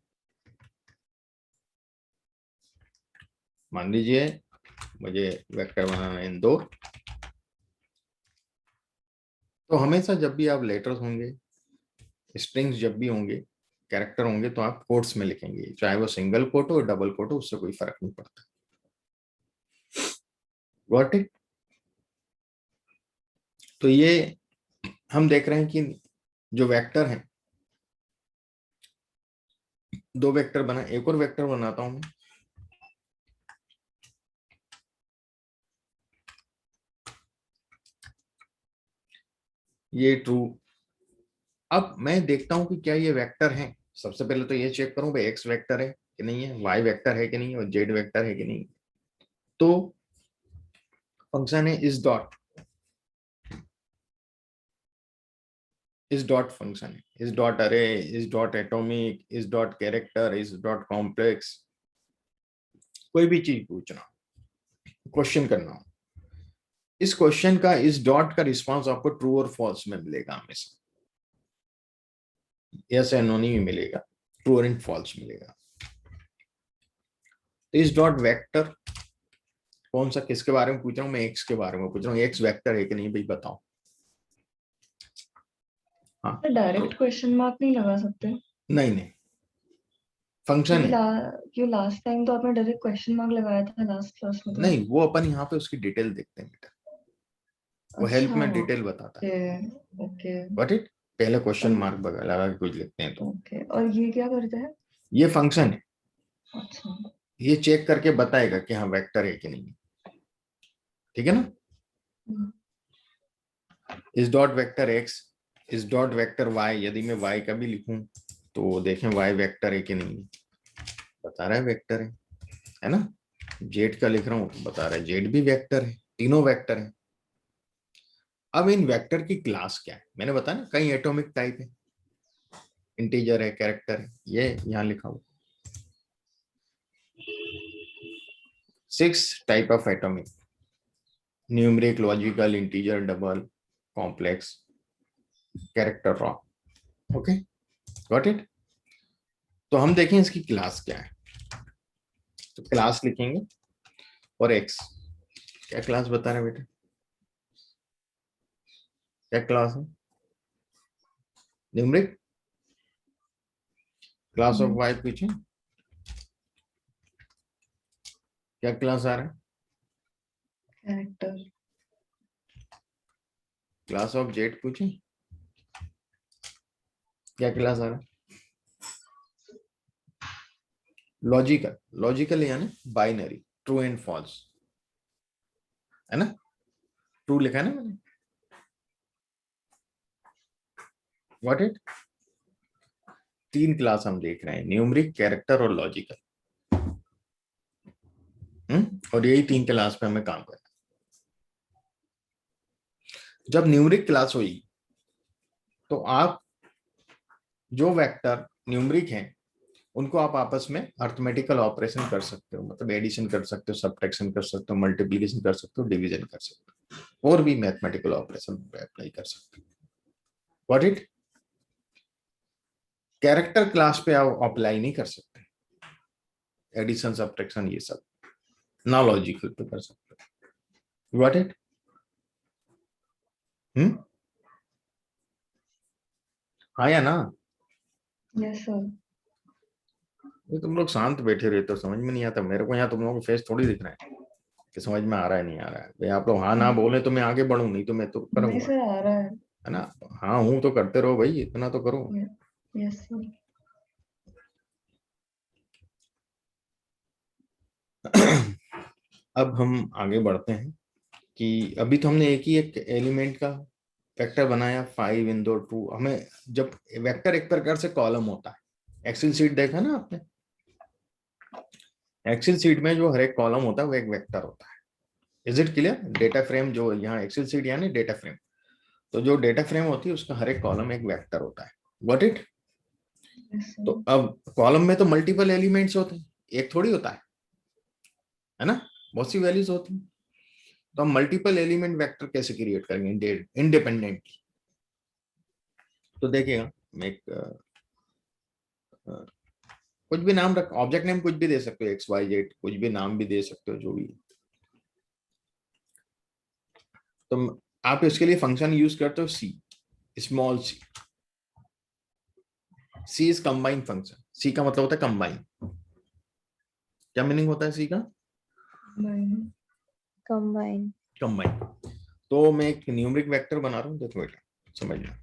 मान लीजिए मुझे वेक्टर बनाना है इंदौर, तो हमेशा जब भी आप लेटर्स होंगे, स्ट्रिंग्स जब भी होंगे, कैरेक्टर होंगे, तो आप कोट्स में लिखेंगे, चाहे वो सिंगल कोट हो डबल कोट हो, उससे कोई फर्क नहीं पड़ता। Got it. तो ये हम देख रहे हैं कि जो वेक्टर है, दो वेक्टर बना, एक और वेक्टर बनाता हूं मैं, ये ट्रू। अब मैं देखता हूं कि क्या ये वेक्टर है। सबसे पहले तो ये चेक करूं भाई एक्स वेक्टर है कि नहीं है, वाई वेक्टर है कि नहीं है, और जेड वेक्टर है कि नहीं। तो फंक्शन है इस डॉट फंक्शन है, इस डॉट अरे, इस डॉट एटॉमिक, इस डॉट कैरेक्टर, इस डॉट कॉम्प्लेक्स, कोई भी चीज पूछना, क्वेश्चन करना हो, इस क्वेश्चन का, इस डॉट का रिस्पांस आपको ट्रू और फॉल्स में मिलेगा हमेशा, यस या नो नहीं मिलेगा, ट्रू और फॉल्स मिलेगा। तो इस डॉट वेक्टर कौन सा, किसके बारे में पूछ रहा हूँ मैं, एक्स के बारे में पूछ रहा हूँ, एक्स वेक्टर है कि नहीं भाई बताओ। हाँ, डायरेक्ट क्वेश्चन मार्क नहीं लगा सकते नहीं नहीं, फंक्शन है। क्योंकि लास्ट टाइम तो आपने डायरेक्ट क्वेश्चन मार्क लगाया था लास्ट क्लास में तो। नहीं, वो अपन यहाँ पे उसकी डिटेल देखते हैं बेटा, वो हेल्प अच्छा में डिटेल बताता है। Okay okay got it. पहले क्वेश्चन और मार्क लगा के कुछ लिखते हैं तो ओके, और ये क्या करता है? ये फंक्शन है, अच्छा ये चेक करके बताएगा कि हाँ वेक्टर है कि नहीं, ठीक है ना। हम्म, इस डॉट वेक्टर एक्स, इस डॉट वेक्टर वाई, यदि मैं वाई का भी लिखूं तो देखें वाई वेक्टर है कि नहीं, बता रहा है वेक्टर है ना। जेड का लिख रहा हूं तो बता रहा है जेड भी वेक्टर है, तीनों वेक्टर है। अब इन वेक्टर की क्लास क्या है, मैंने बताया ना कई एटॉमिक टाइप है, इंटीजर है, कैरेक्टर है, ये यहाँ लिखा हुआ 6 type of atomic, numeric, logical, integer, double, complex, character, raw. Okay, got it. तो हम देखें इसकी क्लास क्या है, तो क्लास लिखेंगे, और एक्स क्या क्लास बता रहे बेटा, क्या क्लास है, न्यूमेरिक, क्लास ऑफ वाई पूछे, क्या क्लास आ रहा है, कैरेक्टर क्लास ऑफ जेड पूछे, क्या क्लास आ रहा है, लॉजिकल, लॉजिकल यानी बाइनरी, ट्रू एंड फॉल्स, है ना, ट्रू लिखा है ना मैंने, व्हाट इट। 3 क्लास हम देख रहे हैं, न्यूमेरिक, कैरेक्टर और लॉजिकल। और यही 3 क्लास पे हमें काम करना। जब न्यूमेरिक क्लास हुई तो आप जो वेक्टर न्यूमेरिक हैं उनको आप आपस में अर्थमेटिकल ऑपरेशन कर सकते हो, मतलब एडिशन कर सकते हो, सब्ट्रैक्शन कर सकते हो, मल्टीप्लिकेशन कर सकते हो, डिवीजन कर सकते हो, और भी मैथमेटिकल ऑपरेशन अप्लाई कर सकते हो। What it. कैरेक्टर क्लास पे आप अप्लाई नहीं कर सकते, एडिशन सब्ट्रैक्शन ये सब ना लॉजिकल पे कर सकते हो। What it. हाँ या ना। Yes sir. ये तुम लोग शांत बैठे रहते हो, समझ में नहीं आता मेरे को। यहाँ तुम लोगों के फेस थोड़ी दिख रहा है कि समझ में आ रहा है नहीं आ रहा है। भाई आप लोग हाँ ना बोले तो मैं आगे बढ़ूं, नहीं तो मैं तो नहीं करूंगा, सर, आ रहा है। है ना। हाँ हूं तो करते रहो भाई, इतना तो करो। Yes sir. अब हम आगे बढ़ते हैं कि अभी तो हमने एक एलिमेंट का वेक्टर बनाया 5 इन 2। हमें जब वेक्टर एक प्रकार से कॉलम होता है, एक्सेल शीट देखा ना आपने, एक्सेल शीट में जो हर एक कॉलम होता है वो एक वेक्टर होता है। Is it clear? Data frame जो यहाँ एक्सेल शीट यानी डेटा फ्रेम, तो जो डेटा फ्रेम होती है उसका हर एक कॉलम एक वेक्टर होता है। Got it? यस तो सर। अब कॉलम में तो मल्टीपल एलिमेंट्स होते हैं, एक थोड़ी होता है ना, बहुत सी वैल्यूज होती हैं। तो हम मल्टीपल एलिमेंट वेक्टर कैसे क्रिएट करेंगे इंडिपेंडेंटली? तो देखिएगा, मैं एक कुछ भी नाम रख, ऑब्जेक्ट नेम कुछ भी दे सकते हो, एक्स वाई जेड, कुछ भी नाम भी दे सकते हो, जो भी। तो आप इसके लिए फंक्शन यूज करते हो C, small C. C is combine function. C का मतलब होता है कंबाइन। क्या मीनिंग होता है सी का? नहीं। कंबाइन। कंबाइन। तो मैं एक न्यूमेरिक वेक्टर बना रहा हूँ, देखो बेटा समझना।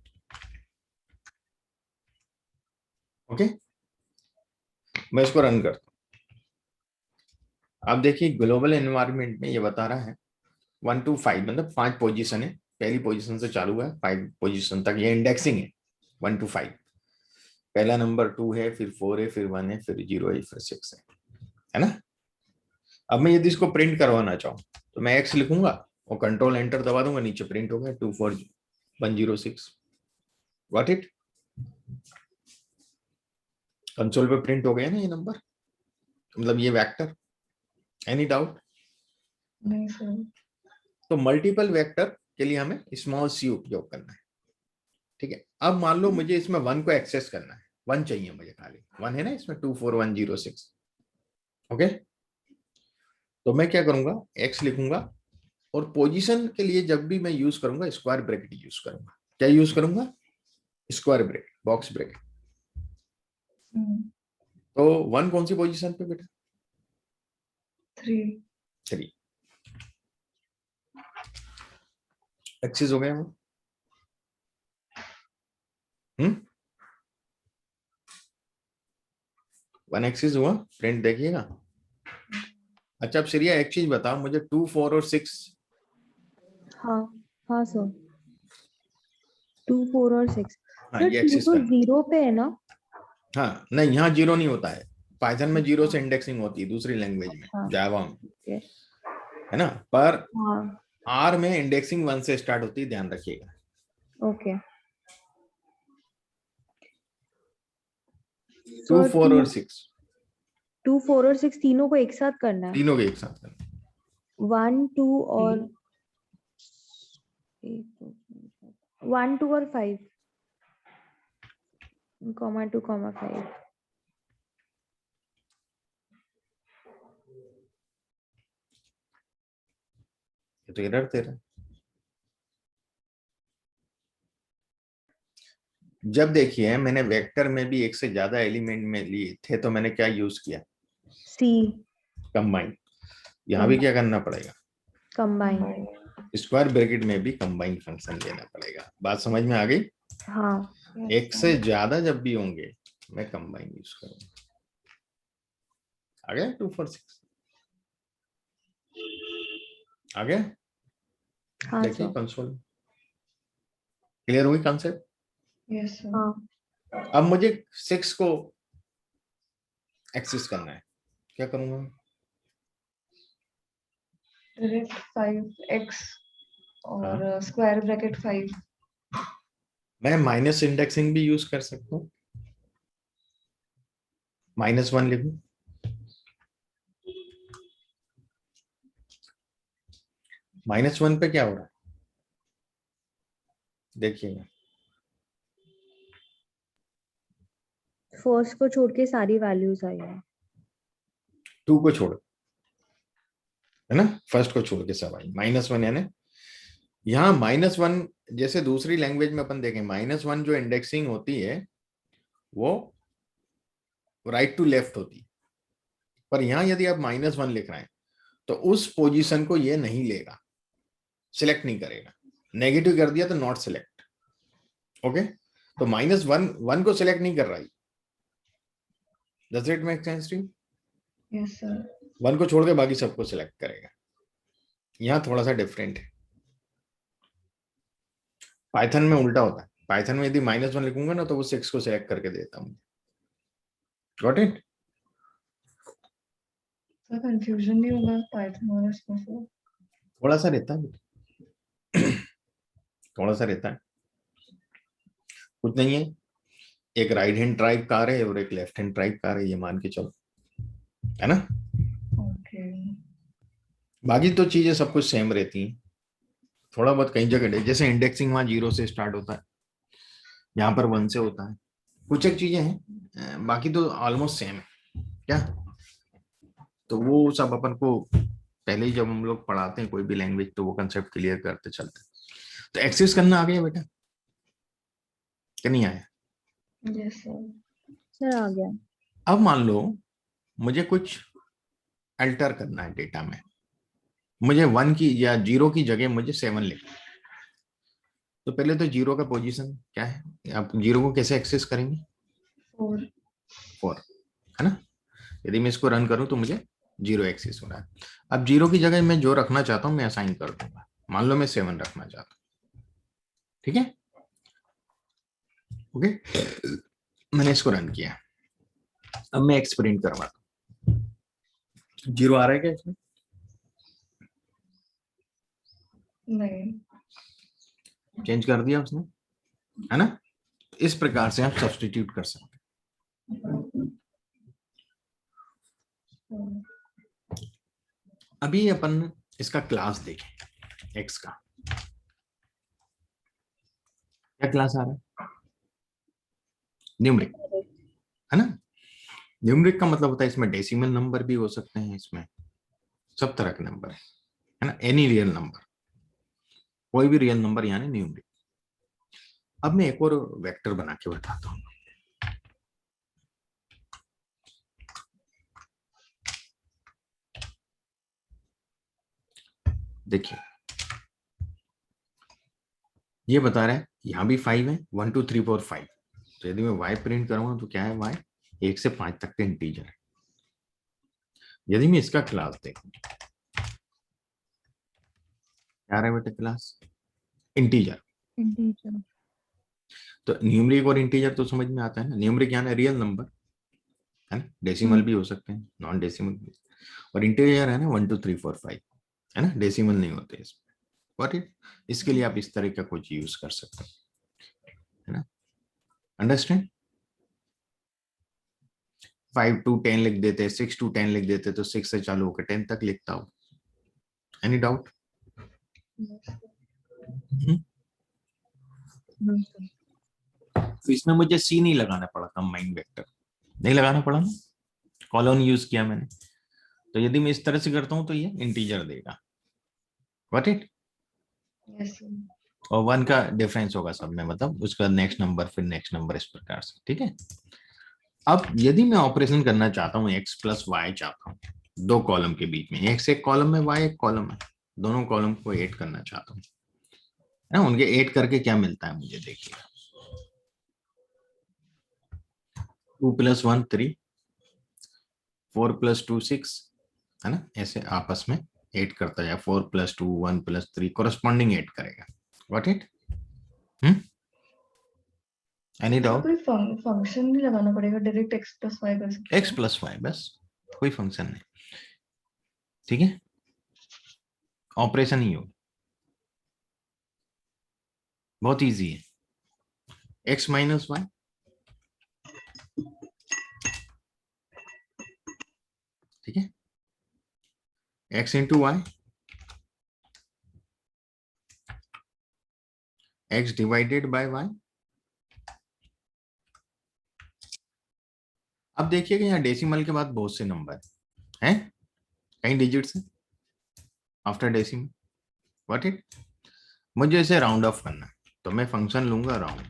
ओके, मैं इसको रन करता हूँ। आप देखिए ग्लोबल एनवायरनमेंट में ये बता रहा है 1 to 5, मतलब 5 पोजीशन है। पहली पोजीशन से चालू है 5 पोजीशन तक, ये इंडेक्सिंग है 1 to 5। पहला नंबर 2 है, फिर 4 है, फिर 1 है, फिर 0 है, फिर 6 है ना। अब मैं यदि इसको प्रिंट करवाना चाहूँ तो मैं एक्स लिखूंगा और कंट्रोल एंटर दबा दूंगा, नीचे प्रिंट हो गया 24106। Got it? कंसोल पे प्रिंट हो गया ना ये नंबर, मतलब ये वेक्टर। Any doubt? नहीं सर। तो मल्टीपल वेक्टर के लिए हमें स्मॉल सी उपयोग करना है। ठीक है, अब मान लो मुझे इसमें 1 को एक्सेस करना है, 1 चाहिए मुझे, खाली 1 है ना इसमें, 24106। ओके, तो मैं क्या करूंगा, एक्स लिखूंगा और पोजीशन के लिए जब भी मैं यूज करूंगा स्क्वायर ब्रैकेट यूज करूंगा। क्या यूज करूंगा? Square bracket, box bracket. तो 1 कौन सी पोजीशन पे बेटा? 3। 3। एक्सेस हो गया वो। 1 एक्सेस हुआ, प्रिंट देखिएगा। अच्छा अब श्रेया एक चीज बताओ मुझे, 2 4 और 6। हाँ हाँ सर। 2 4 और 6। हाँ सर ये 2 एक्सेस तो करना। 0 पे है ना? हाँ नहीं, यहाँ जीरो नहीं होता है। पाइथन में जीरो अच्छा से इंडेक्सिंग होती है, दूसरी लैंग्वेज में अच्छा। जावा में, ओके। है ना। पर हाँ। आर में इंडेक्सिंग 1 से स्टार्ट होती है, ध्यान रखिएगा। ओके। 2 सर 4 और 6 2 4 और 6 तीनों को एक साथ करना है। तीनों के एक साथ करना। 1 2 और 1 2 और 5, कॉमा 2 कॉमा 5। ये तो एरर दे रहा है। जब देखिए मैंने वेक्टर में भी एक से ज्यादा एलिमेंट में लिए थे तो मैंने क्या यूज किया? सी। कंबाइन। यहाँ भी क्या करना पड़ेगा? कंबाइन। स्क्वायर ब्रैकेट में भी कंबाइन फंक्शन लेना पड़ेगा। बात समझ में आ गई? हाँ। एक से ज्यादा जब भी होंगे मैं कंबाइन यूज करूंगा। आ गया 2 4 6? आ गया? हाँ देखिए सर। कंसोल, क्लियर हुई कॉन्सेप्ट? Yes sir. हाँ। अब मुझे 6 को एक्सेस करना है, क्या करूंगा? डायरेक्ट 5x हाँ, और स्क्वायर ब्रैकेट 5। मैं माइनस इंडेक्सिंग भी यूज कर सकता हूँ, -1 लिखूं। -1 पे क्या हो रहा है देखिएगा। फर्स्ट को छोड़ के सारी वैल्यूज आई है। 2 को छोड़, है ना, फर्स्ट को छोड़ के सब आई। -1 यानी यहाँ -1, जैसे दूसरी लैंग्वेज में अपन देखें -1 जो इंडेक्सिंग होती है वो राइट टू लेफ्ट होती है, पर यहां यदि आप -1 लिख रहे हैं तो उस पोजीशन को ये नहीं लेगा, सिलेक्ट नहीं करेगा। नेगेटिव कर दिया तो नॉट सिलेक्ट। ओके, तो -1 को सिलेक्ट नहीं कर रहा है। Does it make sense to you? Yes sir. 1 को छोड़ के बाकी सबको सिलेक्ट करेगा। यहां थोड़ा सा डिफरेंट है, पाइथन में उल्टा होता है। पाइथन में यदि -1 लिखूंगा ना तो वो 6 को सिलेक्ट करके देता हूँ। Got it? सर कंफ्यूजन नहीं होगा पाइथन और इसमें से? थोड़ा सा रहता है, थोड़ा सा रहता है, कुछ नहीं है। एक राइट हैंड ड्राइव कार है और एक लेफ्ट हैंड ड्राइव कार है, ये मान के चलो, है ना। ओके। बाकी तो चीजें सब कुछ सेम रहती हैं, थोड़ा बहुत कई जगह जैसे इंडेक्सिंग वहां 0 से स्टार्ट होता है, यहाँ पर 1 से होता है। कुछ एक चीजें हैं, बाकी तो ऑलमोस्ट सेम है क्या। तो वो सब अपन को पहले ही जब हम लोग पढ़ाते हैं कोई भी लैंग्वेज तो वो कंसेप्ट क्लियर करते चलते हैं। तो एक्सेस करना आ गया बेटा क्या नहीं आया? Yes sir. सर आ गया। अब मान लो मुझे कुछ अल्टर करना है डेटा में, मुझे 1 की या 0 की जगह मुझे 7 लिखना है। तो पहले तो 0 का पोजीशन क्या है, आप 0 को कैसे एक्सेस करेंगे? 4। है ना। यदि मैं इसको रन करूं तो मुझे 0 एक्सेस हो रहा है। अब 0 की जगह मैं जो रखना चाहता हूं मैं असाइन कर दूंगा। मान लो मैं 7 रखना चाहता हूं, ठीक है। ओके, मैंने इसको रन किया। अब मैं एक्सपेरिमेंट करवाता हूं। 0 आ रहा है क्या इसमें? नहीं। चेंज कर दिया उसने, है ना। इस प्रकार से आप सब्स्टिट्यूट कर सकते हैं। अभी अपन इसका क्लास देखें, एक्स का क्या क्लास आ रहा है? न्यूमरिक, है ना। न्यूमरिक का मतलब होता है इसमें डेसिमल नंबर भी हो सकते हैं, इसमें सब तरह के नंबर है ना। एनी रियल नंबर, कोई भी रियल नंबर यानी न्यूमरिक। अब मैं एक और वेक्टर बना के बताता हूं। देखिए ये बता रहा है यहां भी 5 है, 1 2 3 4 5। तो यदि मैं y प्रिंट करूंगा तो क्या है, y 1 से 5 तक का इंटीजर है। यदि मैं इसका क्लास देखूं क्या रहा है बेटा, क्लास इंटीजर। इंटीजर। तो न्यूमरिक और इंटीजर तो समझ में आता है ना। न्यूमरिक यानी रियल नंबर, है ना। डेसिमल भी हो सकते हैं, नॉन डेसिमल भी। और इंटीजर है ना 1 2 3 4 5, है ना। डेसिमल नहीं होते इसमें। व्हाट इट, इसके लिए आप इस तरह का कुछ यूज कर सकते हैं, है ना। अंडरस्टैंड। 5 to 10 लिख देते, 6 to 10 लिख देते, तो 6 से चालू होकर 10 तक लिखता हूं। Any doubt? तो इसमें मुझे सी नहीं लगाना पड़ा, कंबाइंड वेक्टर नहीं लगाना पड़ा ना, कॉलन यूज किया मैंने। तो यदि मैं इस तरह से करता हूं तो ये इंटीजर देगा। What it. Yes sir. और 1 का डिफरेंस होगा सब में, मतलब उसका नेक्स्ट नंबर फिर नेक्स्ट नंबर, इस प्रकार से, ठीक है। अब यदि मैं ऑपरेशन करना चाहता हूँ x प्लस वाई चाहता हूँ, दो कॉलम के बीच में, x एक कॉलम है, y एक कॉलम है, दोनों कॉलम को ऐड करना चाहता हूँ, है ना। उनके ऐड करके क्या मिलता है मुझे देखिए, 2 + 1 3, 4 + 2 6, है ना। ऐसे आपस में ऐड करता है, 4 + 2 1 + 3 कोरस्पॉन्डिंग ऐड करेगा। What it. Any sir doubt? कोई फंक्शन नहीं लगाना पड़ेगा, डायरेक्ट x + y कर सकते x + y बस, कोई फंक्शन नहीं, ठीक है। ऑपरेशन ही हो, बहुत इजी है। x - y, ठीक है। x × y, x / y। अब देखिए कि यहाँ डेसिमल के बाद बहुत से नंबर हैं, कई डिजिट्स हैं आफ्टर डेसिमल। What it. मुझे इसे राउंड ऑफ करना है तो मैं फंक्शन लूंगा राउंड।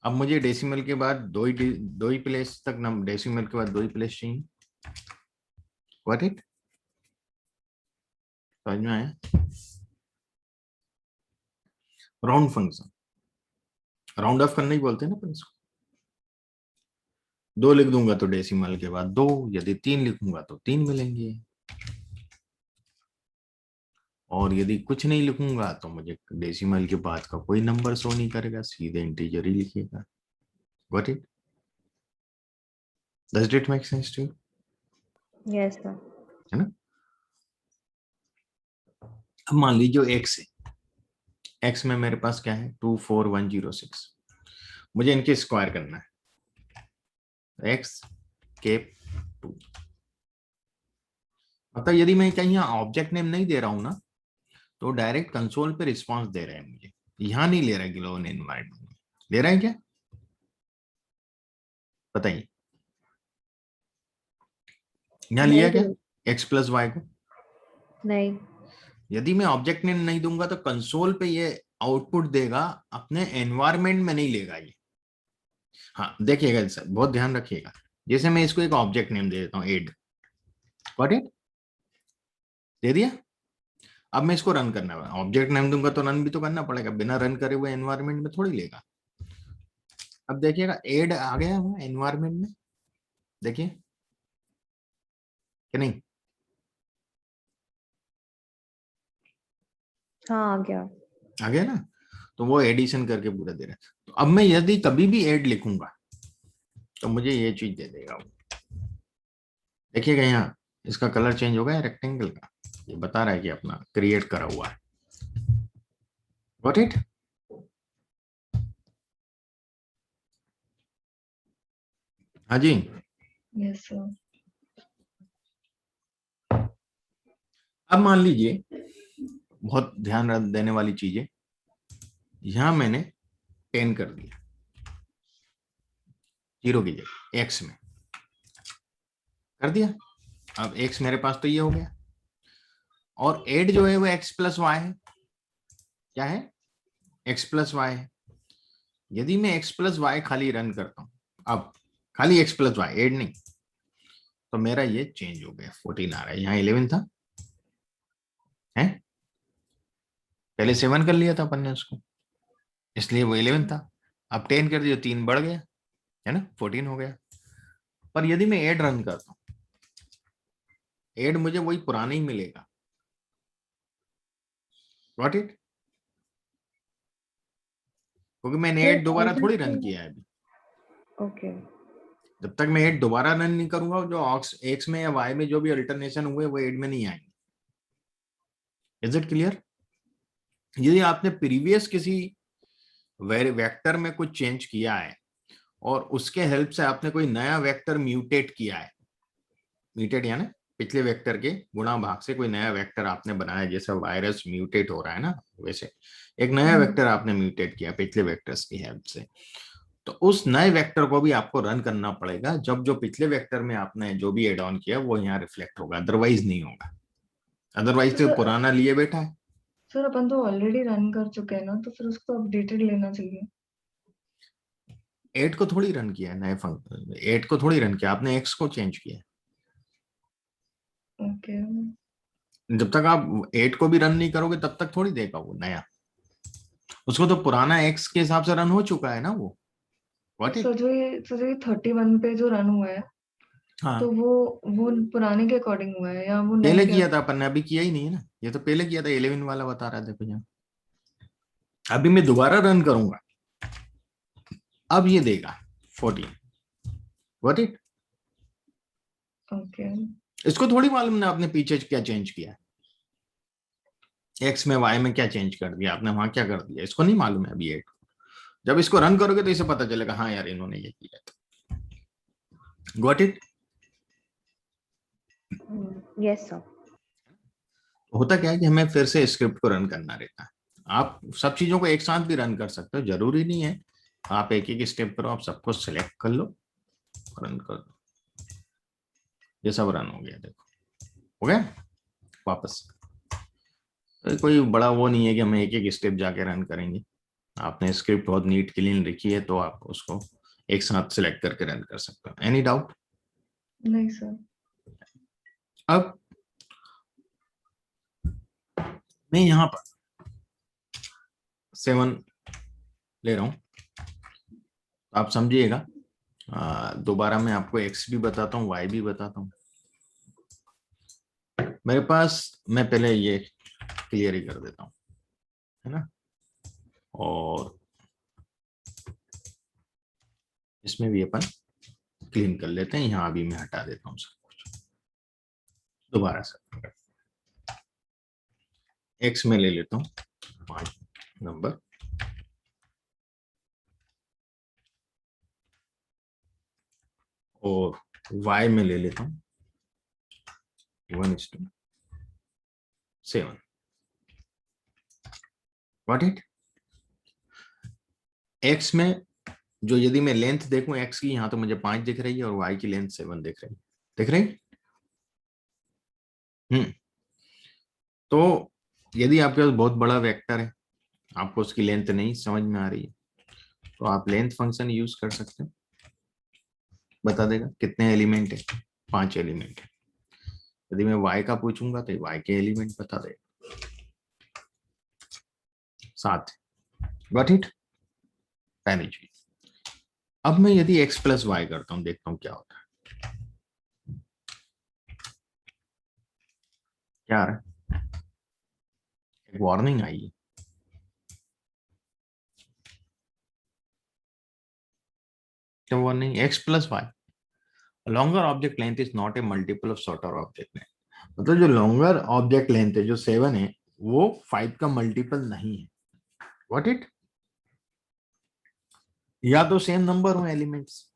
अब मुझे डेसिमल के बाद दो ही प्लेस तक डेसिमल के बाद 2 ही प्लेस चाहिए। व्हाट इट, समझ में आया? राउंड फंक्शन, राउंड ऑफ करना ही बोलते हैं ना अपन इसको। 2 लिख दूंगा तो डेसिमल के बाद 2, यदि 3 लिखूंगा तो 3 मिलेंगे, और यदि कुछ नहीं लिखूंगा तो मुझे डेसिमल के बाद का कोई नंबर शो नहीं करेगा, सीधे इंटीजर ही लिखेगा। What it, does it make sense to you? Yes sir. है ना? अब मान लीजिए x है, x में मेरे पास क्या है 24106, मुझे इनके स्क्वायर करना है, x केप 2। मतलब यदि मैं कहीं यहाँ ऑब्जेक्ट नेम नहीं दे रहा हूं ना, तो डायरेक्ट कंसोल पे रिस्पांस दे रहे हैं मुझे, यहां नहीं ले रहा है ग्लोबल एनवायरनमेंट में, ले रहा है क्या बताइए? यहाँ लिया क्या x प्लस वाई को? नहीं। यदि मैं ऑब्जेक्ट नेम नहीं दूंगा तो कंसोल पे ये आउटपुट देगा, अपने एनवायरनमेंट में नहीं लेगा ये। हाँ देखिएगा सर, बहुत ध्यान रखिएगा, जैसे मैं इसको एक ऑब्जेक्ट नेम दे देता हूँ एड, गॉट इट, दे दिया। अब मैं इसको रन करना है, ऑब्जेक्ट नेम दूंगा तो रन भी तो करना पड़ेगा, बिना रन करे हुए एनवायरनमेंट में थोड़ी लेगा। अब देखिएगा एड आ गया हुआ एनवायरनमेंट में, देखिए कि नहीं? हाँ आ गया। आ गया ना, तो वो एडिशन करके पूरा दे रहा है। तो अब मैं यदि कभी भी एड लिखूंगा तो मुझे ये चीज दे देगा वो। देखिएगा यहाँ इसका कलर चेंज हो गया रेक्टेंगल का, ये बता रहा है कि अपना क्रिएट करा हुआ है। Got it? हाँ जी। Yes sir. अब मान लीजिए, बहुत ध्यान देने वाली चीज है, यहां मैंने 10 कर दिया 0 की जगह x में कर दिया। अब x मेरे पास तो ये हो गया, और एड जो है वो x प्लस वाई है। क्या है? x प्लस वाई है। यदि मैं x प्लस वाई खाली रन करता हूं, अब खाली x प्लस वाई, एड नहीं, तो मेरा ये चेंज हो गया, 14 आ रहा है, यहाँ 11 था है, पहले 7 कर लिया था अपन ने उसको, इसलिए वो 11 था। अब 10 कर दिया, 3 बढ़ गया, है ना, 14 हो गया। पर यदि मैं एड रन करता हूं, एड मुझे वही पुराना ही मिलेगा। Got it? क्योंकि मैंने सर एड दोबारा ऐसा थोड़ी रन क्यों? किया है अभी। ओके। जब तक मैं एड दोबारा रन नहीं करूंगा, जो एक्स में या वाई में जो भी अल्टरनेशन हुए वो एड में नहीं आएंगे। Is it clear? यदि आपने प्रीवियस किसी वेक्टर में कुछ चेंज किया है और उसके हेल्प से आपने कोई नया वेक्टर म्यूटेट किया है, म्यूटेट यानी पिछले वेक्टर के गुणा भाग से कोई नया वेक्टर आपने बनाया, जैसे वायरस म्यूटेट हो रहा है ना, वैसे एक नया वेक्टर आपने म्यूटेट किया पिछले वेक्टर्स की हेल्प से, तो उस नए वेक्टर को भी आपको रन करना पड़ेगा, जब जो पिछले वेक्टर में आपने जो भी एड ऑन किया वो यहाँ रिफ्लेक्ट होगा, अदरवाइज नहीं होगा। अदरवाइज तो सर पुराना लिए बैठा है। सर अपन तो ऑलरेडी रन कर चुके हैं ना, तो फिर उसको अपडेटेड लेना चाहिए। एड को थोड़ी रन किया है, नए फंक्शन एड को थोड़ी रन किया आपने, एक्स को चेंज किया। ओके। जब तक आप एड को भी रन नहीं करोगे तब तक थोड़ी देगा वो नया, उसको तो पुराना एक्स के हिसाब से रन हो चुका है ना वो। What it? सर जो ये 31 पे जो रन हुआ है, तो हाँ वो पुराने के अकॉर्डिंग हुआ है या वो नए पहले के? किया था अपन ने, अभी किया ही नहीं है ना, ये तो पहले किया था, 11 वाला बता रहा था देखो यहाँ। अभी मैं दोबारा रन करूंगा, अब ये देगा 14। What it? ओके। इसको थोड़ी मालूम ना आपने पीछे क्या चेंज किया, एक्स में वाई में क्या चेंज कर दिया आपने, वहां क्या कर दिया, इसको नहीं मालूम है अभी एड। जब इसको रन करोगे तो इसे पता चलेगा, हाँ यार इन्होंने ये किया था। Got it? Yes sir. होता क्या है कि हमें फिर से स्क्रिप्ट को रन करना रहता है। आप सब चीजों को एक साथ भी रन कर सकते हो, जरूरी नहीं है आप एक एक स्टेप करो, आप सबको सिलेक्ट कर लो, रन कर दो। ये सब रन हो गया, देखो हो गया वापस। तो कोई बड़ा वो नहीं है कि हम एक एक स्टेप जाके रन करेंगे, आपने स्क्रिप्ट बहुत नीट क्लीन लिखी है तो आप उसको एक साथ सिलेक्ट करके रन कर सकते हो। Any doubt? नहीं सर। अब मैं यहाँ पर 7 ले रहा हूं, आप समझिएगा। दोबारा मैं आपको x भी बताता हूँ, y भी बताता हूँ। मेरे पास, मैं पहले ये क्लियर ही कर देता हूँ, है ना, और इसमें भी अपन क्लीन कर लेते हैं। यहाँ भी मैं हटा देता हूँ सब कुछ दोबारा से। x में ले लेता हूँ 5 नंबर, और y में ले लेता हूँ 1:7। Got it? x में जो यदि मैं लेंथ देखूं x की, यहाँ तो मुझे 5 दिख रही है और y की लेंथ 7 दिख रही है, दिख रही? तो यदि आपके पास बहुत बड़ा वेक्टर है, आपको उसकी लेंथ नहीं समझ में आ रही है, तो आप लेंथ फंक्शन यूज कर सकते हैं, बता देगा कितने एलिमेंट है, 5 एलिमेंट है। यदि मैं y का पूछूंगा तो y के एलिमेंट बता देगा, 7। Got it? पहली चीज। अब मैं यदि x प्लस वाई करता हूं, देखता हूं क्या होता है। क्या आ रहा है? एक वार्निंग आई है। क्या warning? x plus y longer object length is not a multiple of shorter object length. मतलब जो लॉन्गर ऑब्जेक्ट लेंथ है, जो 7 है, वो 5 का मल्टीपल नहीं है। What it? या तो सेम नंबर हो एलिमेंट्स,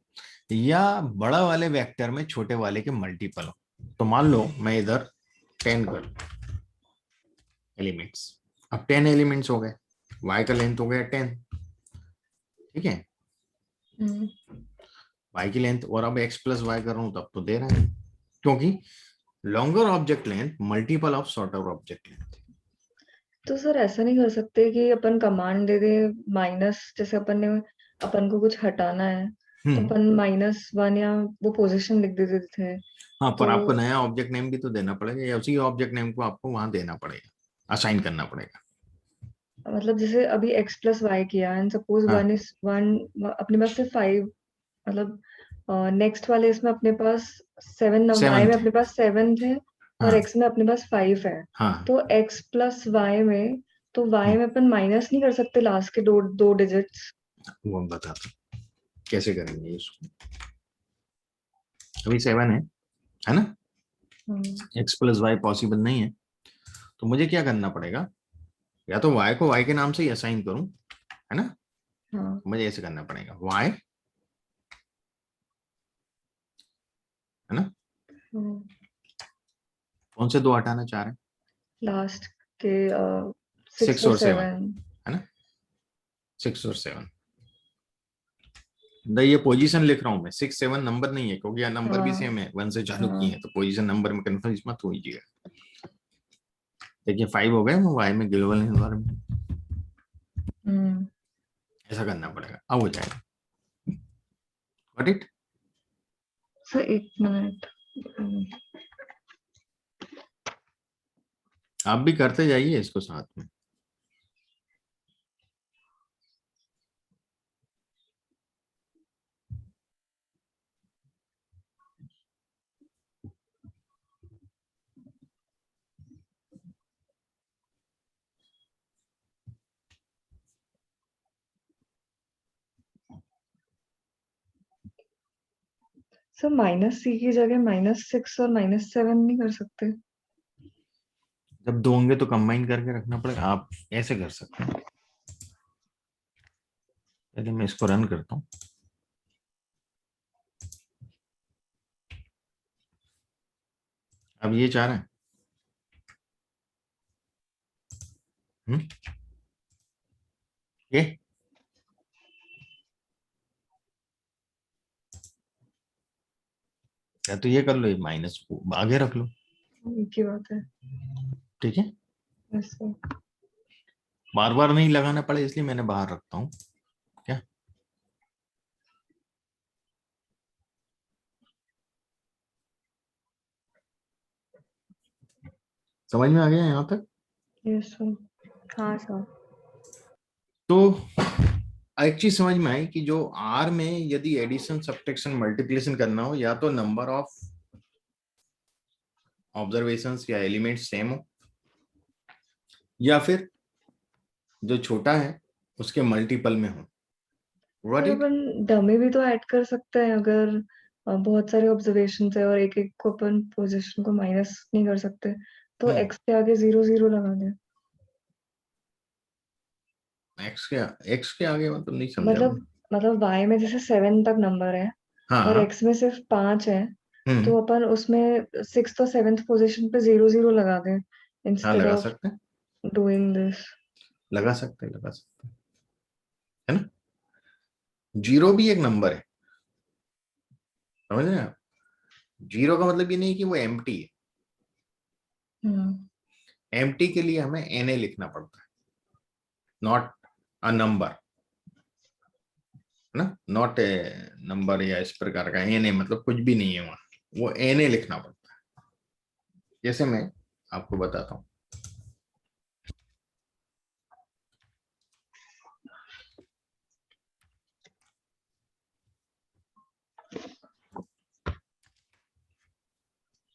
या बड़ा वाले वेक्टर में छोटे वाले के मल्टीपल हो। तो मान लो मैं इधर 10 कर एलिमेंट्स, अब 10 एलिमेंट्स हो गए, y का लेंथ हो गया 10, ठीक है, y की लेंथ, और अब x प्लस वाई कर रहा हूं तब तो दे रहा है, क्योंकि longer object length multiple of shorter object length. तो सर ऐसा नहीं कर सकते कि अपन कमांड दे दे माइनस, जैसे अपन को कुछ हटाना है तो अपन -1 या वो पोजीशन लिख देते थे। हाँ, पर तो आपको नया ऑब्जेक्ट नेम भी तो देना पड़ेगा, या उसी ऑब्जेक्ट नेम को आपको वहां देना पड़ेगा, असाइन करना पड़ेगा। मतलब जैसे अभी x प्लस वाई किया एंड सपोज हाँ 1 अपने पास से 5, मतलब नेक्स्ट वाले इसमें अपने पास 7, y 7 में थे। अपने पास 7 थे और हाँ x में अपने पास 5 है। हाँ। तो x प्लस वाई में, तो y में अपन माइनस नहीं कर सकते लास्ट के दो डिजिट्स? वो हम बताते हैं कैसे करेंगे इसको। अभी 7 है ना, x प्लस वाई पॉसिबल नहीं है, तो मुझे क्या करना पड़ेगा, या तो y को y के नाम से ही असाइन करूं, है ना, हाँ मुझे ऐसे करना पड़ेगा y, है ना। कौन से दो हटाना चाह रहे हैं? लास्ट के 6 6 और और 7, 7। है ना, 6 और 7। ये पोजीशन लिख रहा हूं मैं, 6 7 नंबर नहीं है, क्योंकि यह नंबर भी हाँ सेम है, 1 से चालू किए हाँ हैं, तो पोजीशन नंबर में कन्फ्यूज मत होइएगा। देखिए 5 हो गए, मैं y में ग्लोबल एनवायरनमेंट, ऐसा करना पड़ेगा, अब हो जाएगा। Got it? Sir 1 minute. आप भी करते जाइए इसको साथ में। सर -c की जगह -6 और -7 नहीं कर सकते? जब दो होंगे तो कंबाइन करके रखना पड़ेगा, आप ऐसे कर सकते हैं। पहले मैं इसको रन करता हूँ। अब ये चाह रहे हैं, ये या तो ये कर लो, ये माइनस आगे रख लो, एक ही बात है। ठीक है। Yes sir. बार बार नहीं लगाना पड़े इसलिए मैंने बाहर रखता हूँ। क्या समझ में आ गया यहाँ तक? Yes sir. हाँ सर। तो एक चीज समझ में आई कि जो आर में यदि एडिशन सब्ट्रैक्शन मल्टीप्लिकेशन करना हो, या तो नंबर ऑफ ऑब्जर्वेशंस या एलिमेंट्स सेम हो, या फिर जो छोटा है उसके मल्टीपल में हो। What sir it? Upon dummy भी तो ऐड कर सकते हैं, अगर बहुत सारे ऑब्जर्वेशन है और एक एक को अपन पोजीशन को माइनस नहीं कर सकते, तो एक्स के आगे 0 0 लगा दें। एक्स के आगे मतलब नहीं समझा मैं। मतलब y में जैसे 7 तक नंबर है हाँ और हाँ। x में सिर्फ 5 है, हम्म। तो अपन उसमें 6th और 7th पोजीशन पे 0 0 लगा दें हाँ इंस्टेड लगा ऑफ सकते हैं, डूइंग दिस। लगा सकते हैं, लगा सकते हैं, है ना। जीरो भी एक नंबर है, समझ रहे हैं आप? जीरो का मतलब ये नहीं कि वो एम्प्टी है। एम्प्टी के लिए हमें एन लिखना पड़ता है, नॉट अ नंबर, है ना। नॉट ए नंबर या इस प्रकार का एन मतलब कुछ भी नहीं है वहां, वो एन लिखना पड़ता है। जैसे मैं आपको बताता हूं,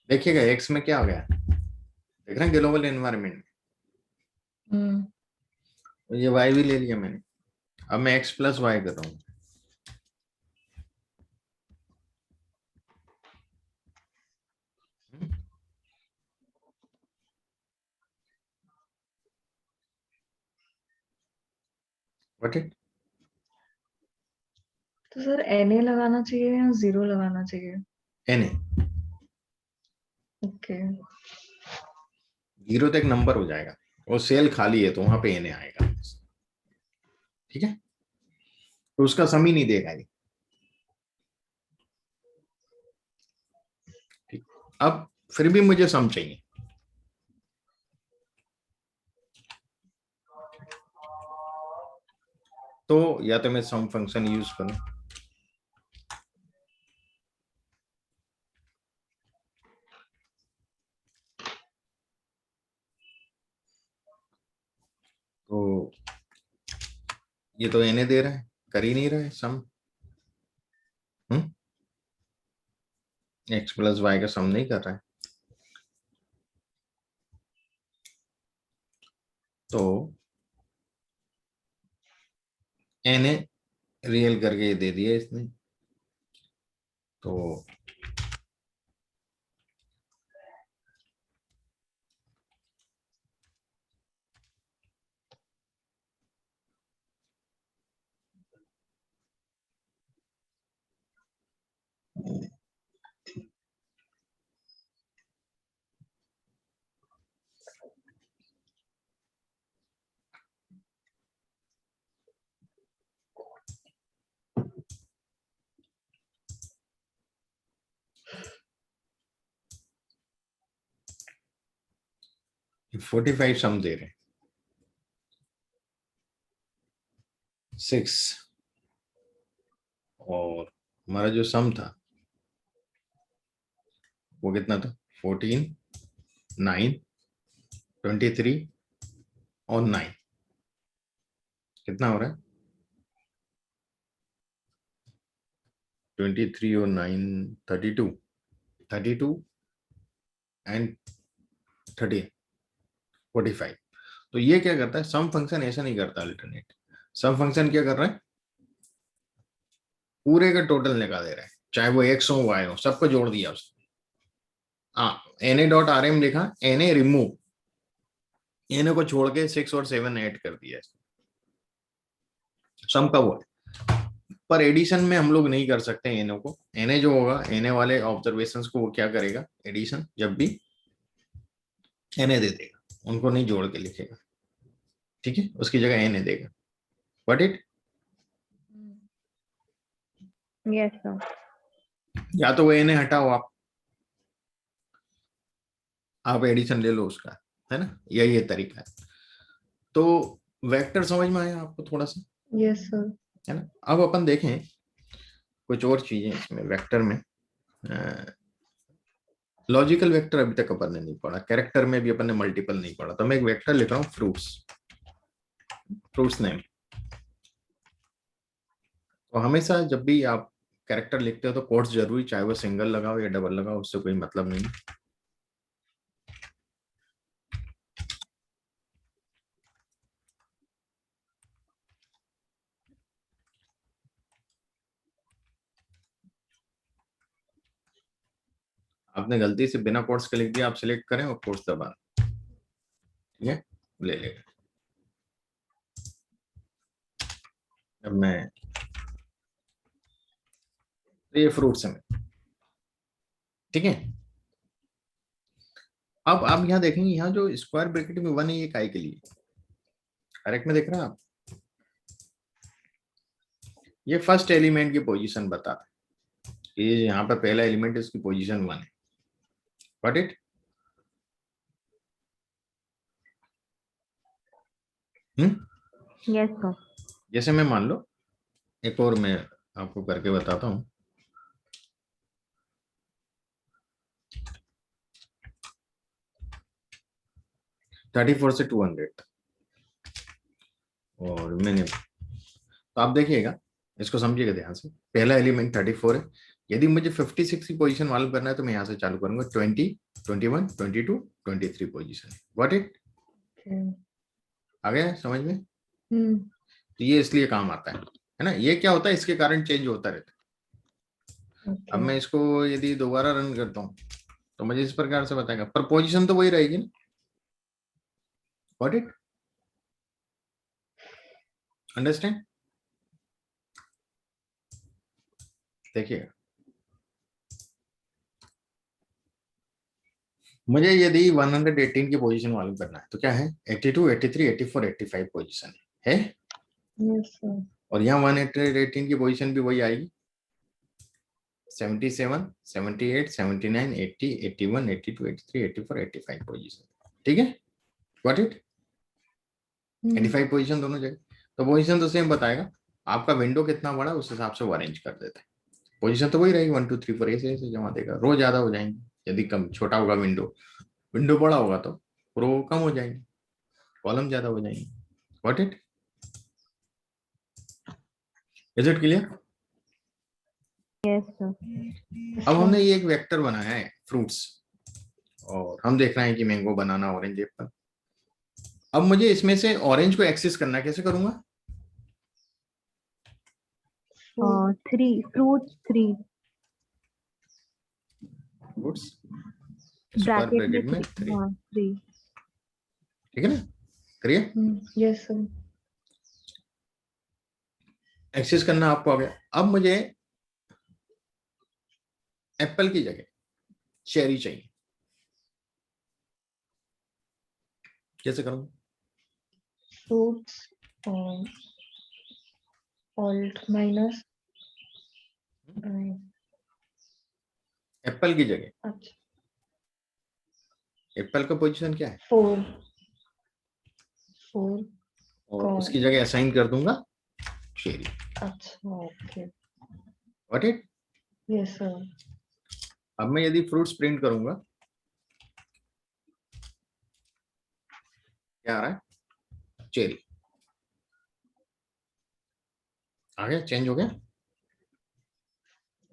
देखिएगा एक्स में क्या हो गया, देख रहे हैं ग्लोबल एनवायरनमेंट में, तो ये वाई भी ले लिया मैंने। अब मैं एक्स प्लस वाई कर रहा हूँ। Got it? तो सर na लगाना चाहिए या 0 लगाना चाहिए? N okay. जीरो तो एक नंबर हो जाएगा, वो सेल खाली है तो वहां पे एन आएगा, ठीक है। तो उसका सम ही नहीं देगा ये, ठीक। अब फिर भी मुझे सम चाहिए, तो या तो मैं सम फंक्शन यूज करूं, तो ये तो एन दे रहा है, कर ही नहीं रहा है सम। एक्स प्लस वाई का सम नहीं कर रहा है, तो एन रियल करके ये दे दिया इसने, तो ये 45 सम दे रहे हैं, 6, और हमारा जो सम था वो कितना था, 14, 9, 23 और 9, कितना हो रहा है, 23 और 9, 32, 32 एंड 30, 45। तो ये क्या करता है, सम फंक्शन ऐसा नहीं करता अल्टरनेट, सम फंक्शन क्या कर रहा है, पूरे का टोटल निकाल दे रहा है, चाहे वो एक्स हो वाई हो, सबको जोड़ दिया उसने। हाँ, एन डॉट आर एम लिखा, एन रिमूव, एन को छोड़ के 6 और 7 ऐड कर दिया, सम का वो है। पर एडिशन में हम लोग नहीं कर सकते एनओ को, एनए जो होगा, एनए वाले ऑब्जर्वेशंस को वो क्या करेगा, एडिशन जब भी एनए दे देगा, उनको नहीं जोड़ के लिखेगा, ठीक है, उसकी जगह एनए देगा। But it, yes sir. या तो वो एनए हटाओ आप एडिशन ले लो उसका, है ना, यही ये तरीका है। तो वेक्टर समझ में आया आपको थोड़ा सा, यस सर। है ना? अब अपन देखें कुछ और चीजें इसमें वेक्टर में। लॉजिकल वेक्टर अभी तक अपन ने नहीं पढ़ा, कैरेक्टर में भी अपन ने मल्टीपल नहीं पढ़ा, तो मैं एक वेक्टर लिख रहा हूँ फ्रूट्स, फ्रूट्स नेम। तो हमेशा जब भी आप कैरेक्टर लिखते हो तो कोट्स जरूरी, चाहे वो सिंगल लगाओ या डबल लगाओ, उससे कोई मतलब नहीं। आपने गलती से बिना कोट्स के लिख दिया, आप सिलेक्ट करें और कोट्स दबा, ठीक है, ले लेगा। अब मैं तो ये फ्रूट्स है, ठीक है। अब आप यहाँ देखेंगे, यहाँ जो स्क्वायर ब्रैकेट में 1 है ये काय के लिए, करेक्ट में देख रहे हैं आप? ये फर्स्ट एलिमेंट की पोजीशन बताता है, ये यहाँ पर पहला एलिमेंट है, इसकी पोजीशन 1 है। Got it? Yes sir. जैसे मैं मान लो एक और मैं आपको करके बताता हूँ। थर्टी 34 से 200 और मैंने, तो आप देखिएगा, इसको समझिएगा ध्यान से। पहला एलिमेंट 34 है, यदि मुझे 56 की पोजीशन मालूम करना है तो मैं यहाँ से चालू करूंगा 20, 21, 22, 23 पोजीशन। Got it? आ गया समझ में? तो ये इसलिए काम आता है ना? ये क्या होता है, इसके कारण चेंज होता रहता है। अब मैं इसको यदि दोबारा रन करता हूँ तो मुझे इस प्रकार से बताएगा, पर पोजीशन तो वही रहेगी ना। Got it? अंडरस्टैंड? देखिएगा, मुझे यदि 118 की पोजीशन मालूम करना है तो क्या है, 82, 83, 84, 85 पोजीशन है। Yes sir. और यहाँ 118 की पोजीशन भी वही आएगी, 77, 78, 79, 80, 81, 82, 83, 84, 85 पोजीशन। ठीक है, गॉट इट? 85 पोजीशन दोनों जगह। तो पोजीशन तो सेम बताएगा, आपका विंडो कितना बड़ा उस हिसाब से वो अरेंज कर देता है। पोजीशन तो वही रहेगी 1 2 3 4 ऐसे ऐसे जमा देगा, रो ज्यादा हो जाएंगे यदि कम छोटा होगा विंडो, विंडो बड़ा होगा तो रो कम हो जाएंगे, कॉलम ज्यादा हो जाएंगे। Got it? Is it clear? Yes sir. अब हमने ये एक वेक्टर बनाया है फ्रूट्स, और हम देख रहे हैं कि मैंगो, बनाना, ऑरेंज, एप्पल। अब मुझे इसमें से ऑरेंज को एक्सेस करना है, कैसे करूंगा? 3 फ्रूट्स 3 फ्रूट्स स्क्वायर ब्रैकेट में ब्रैकेट में 3। 3, हाँ 3। ठीक है ना? क्लियर? Yes sir. एक्सेस करना आपको आ गया। अब मुझे एप्पल की जगह चेरी चाहिए, कैसे करूंगा? Fruits alt minus. एप्पल की जगह अच्छा, एप्पल का पोजीशन क्या है, 4 4 और उसकी जगह असाइन कर दूंगा चेरी। अच्छा, okay. Got it? Yes sir. अब मैं यदि फ्रूट्स प्रिंट करूंगा, क्या आ रहा है? चेरी आ गया, चेंज हो गया।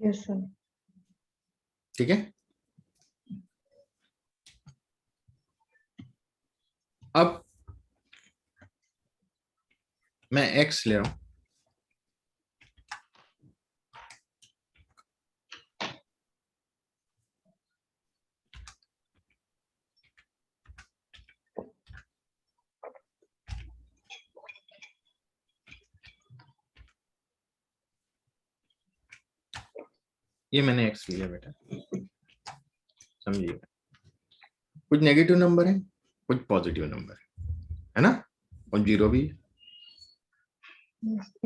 Yes sir. ठीक है, अब मैं एक्स ले रहा हूं, ये मैंने एक्स लिया बेटा, समझिएगा। कुछ नेगेटिव नंबर है, कुछ पॉजिटिव नंबर है ना, और जीरो भी है।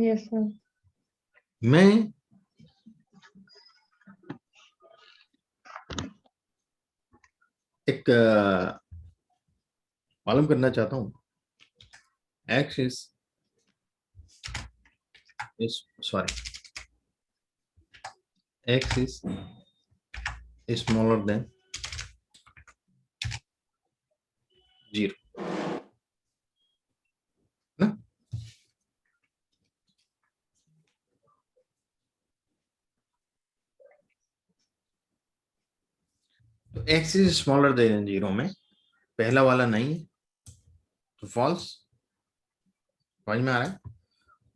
Yes sir. मैं एक मालूम करना चाहता हूं x is sorry, x is smaller than 0 ना। तो x इज स्मॉलर देन 0 में पहला वाला नहीं है तो फॉल्स, समझ में आ रहा है।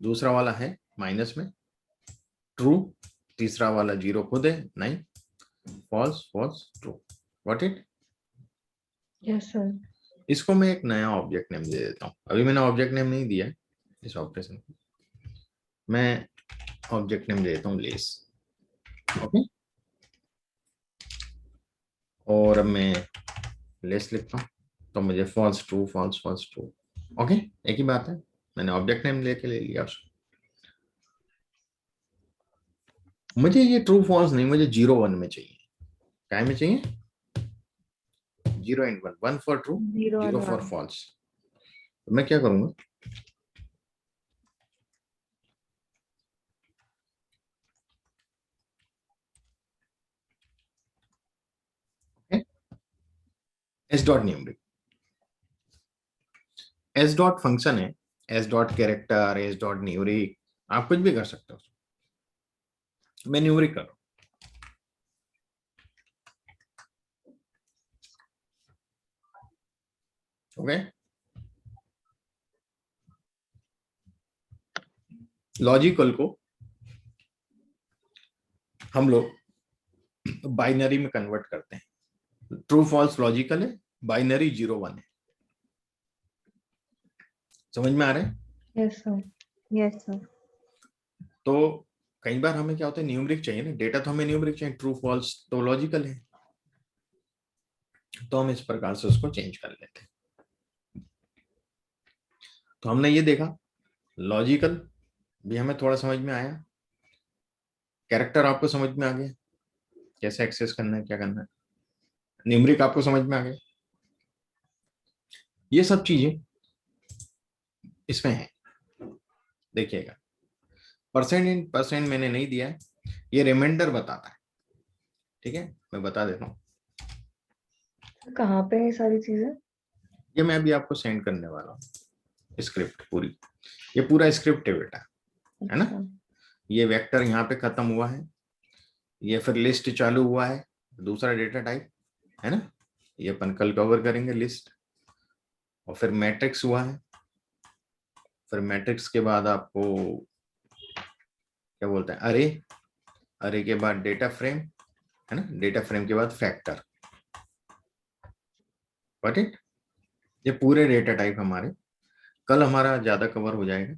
दूसरा वाला है माइनस में, ट्रू। तीसरा वाला 0 खुद है, नहीं, false false true. What it. Yes sir. इसको मैं एक नया ऑब्जेक्ट नेम दे देता हूँ। अभी मैंने ऑब्जेक्ट नेम नहीं दिया है इस ऑपरेशन को, मैं ऑब्जेक्ट नेम दे देता हूँ लेस। ओके, और अब मैं लेस लिखता हूँ तो मुझे false true false false true. Okay, एक ही बात है, मैंने ऑब्जेक्ट नेम लेके ले लिया उसको। मुझे ये ट्रू फॉल्स नहीं, मुझे 0 1 में चाहिए। क्या में चाहिए? 0 and 1, 1 for true, 0 for false. मैं क्या करूंगा, s dot numeric, s dot function है, s dot character, s dot numeric, आप कुछ भी कर सकते हो। मैं न्यूमरिक कर रहा हूं। ओके, लॉजिकल को हम लोग बाइनरी में कन्वर्ट करते हैं। ट्रू फॉल्स लॉजिकल है, बाइनरी 0 1 है। समझ में आ रहा है? Yes sir. Yes sir. तो कई बार हमें क्या होता है, न्यूमरिक चाहिए ना, डेटा तो हमें न्यूमरिक चाहिए, ट्रू फॉल्स तो लॉजिकल है, तो हम इस प्रकार से उसको चेंज कर लेते हैं। तो हमने ये देखा, लॉजिकल भी हमें थोड़ा समझ में आया, कैरेक्टर आपको समझ में आ गया कैसे एक्सेस करना है, क्या करना है, न्यूमरिक आपको समझ में आ गया। ये सब चीजें इसमें है, देखिएगा। परसेंट इन परसेंट मैंने नहीं दिया है, ये रिमाइंडर बताता है। ठीक है, मैं बता देता हूँ। कहाँ पे है ये सारी चीजें? ये मैं अभी आपको सेंड करने वाला हूँ स्क्रिप्ट पूरी, ये पूरा स्क्रिप्ट है बेटा, है ना। अच्छा। ये वेक्टर यहाँ पे खत्म हुआ है, ये फिर लिस्ट चालू हुआ है, दूसरा डेटा टाइप, है ना। ये अपन कल कवर करेंगे लिस्ट, और फिर मैट्रिक्स हुआ है, फिर मैट्रिक्स के बाद आपको क्या बोलते हैं, अरे, अरे के बाद डेटा फ्रेम, है ना, डेटा फ्रेम के बाद फैक्टर। What it. ये पूरे डेटा टाइप हमारे कल हमारा ज्यादा कवर हो जाएगा।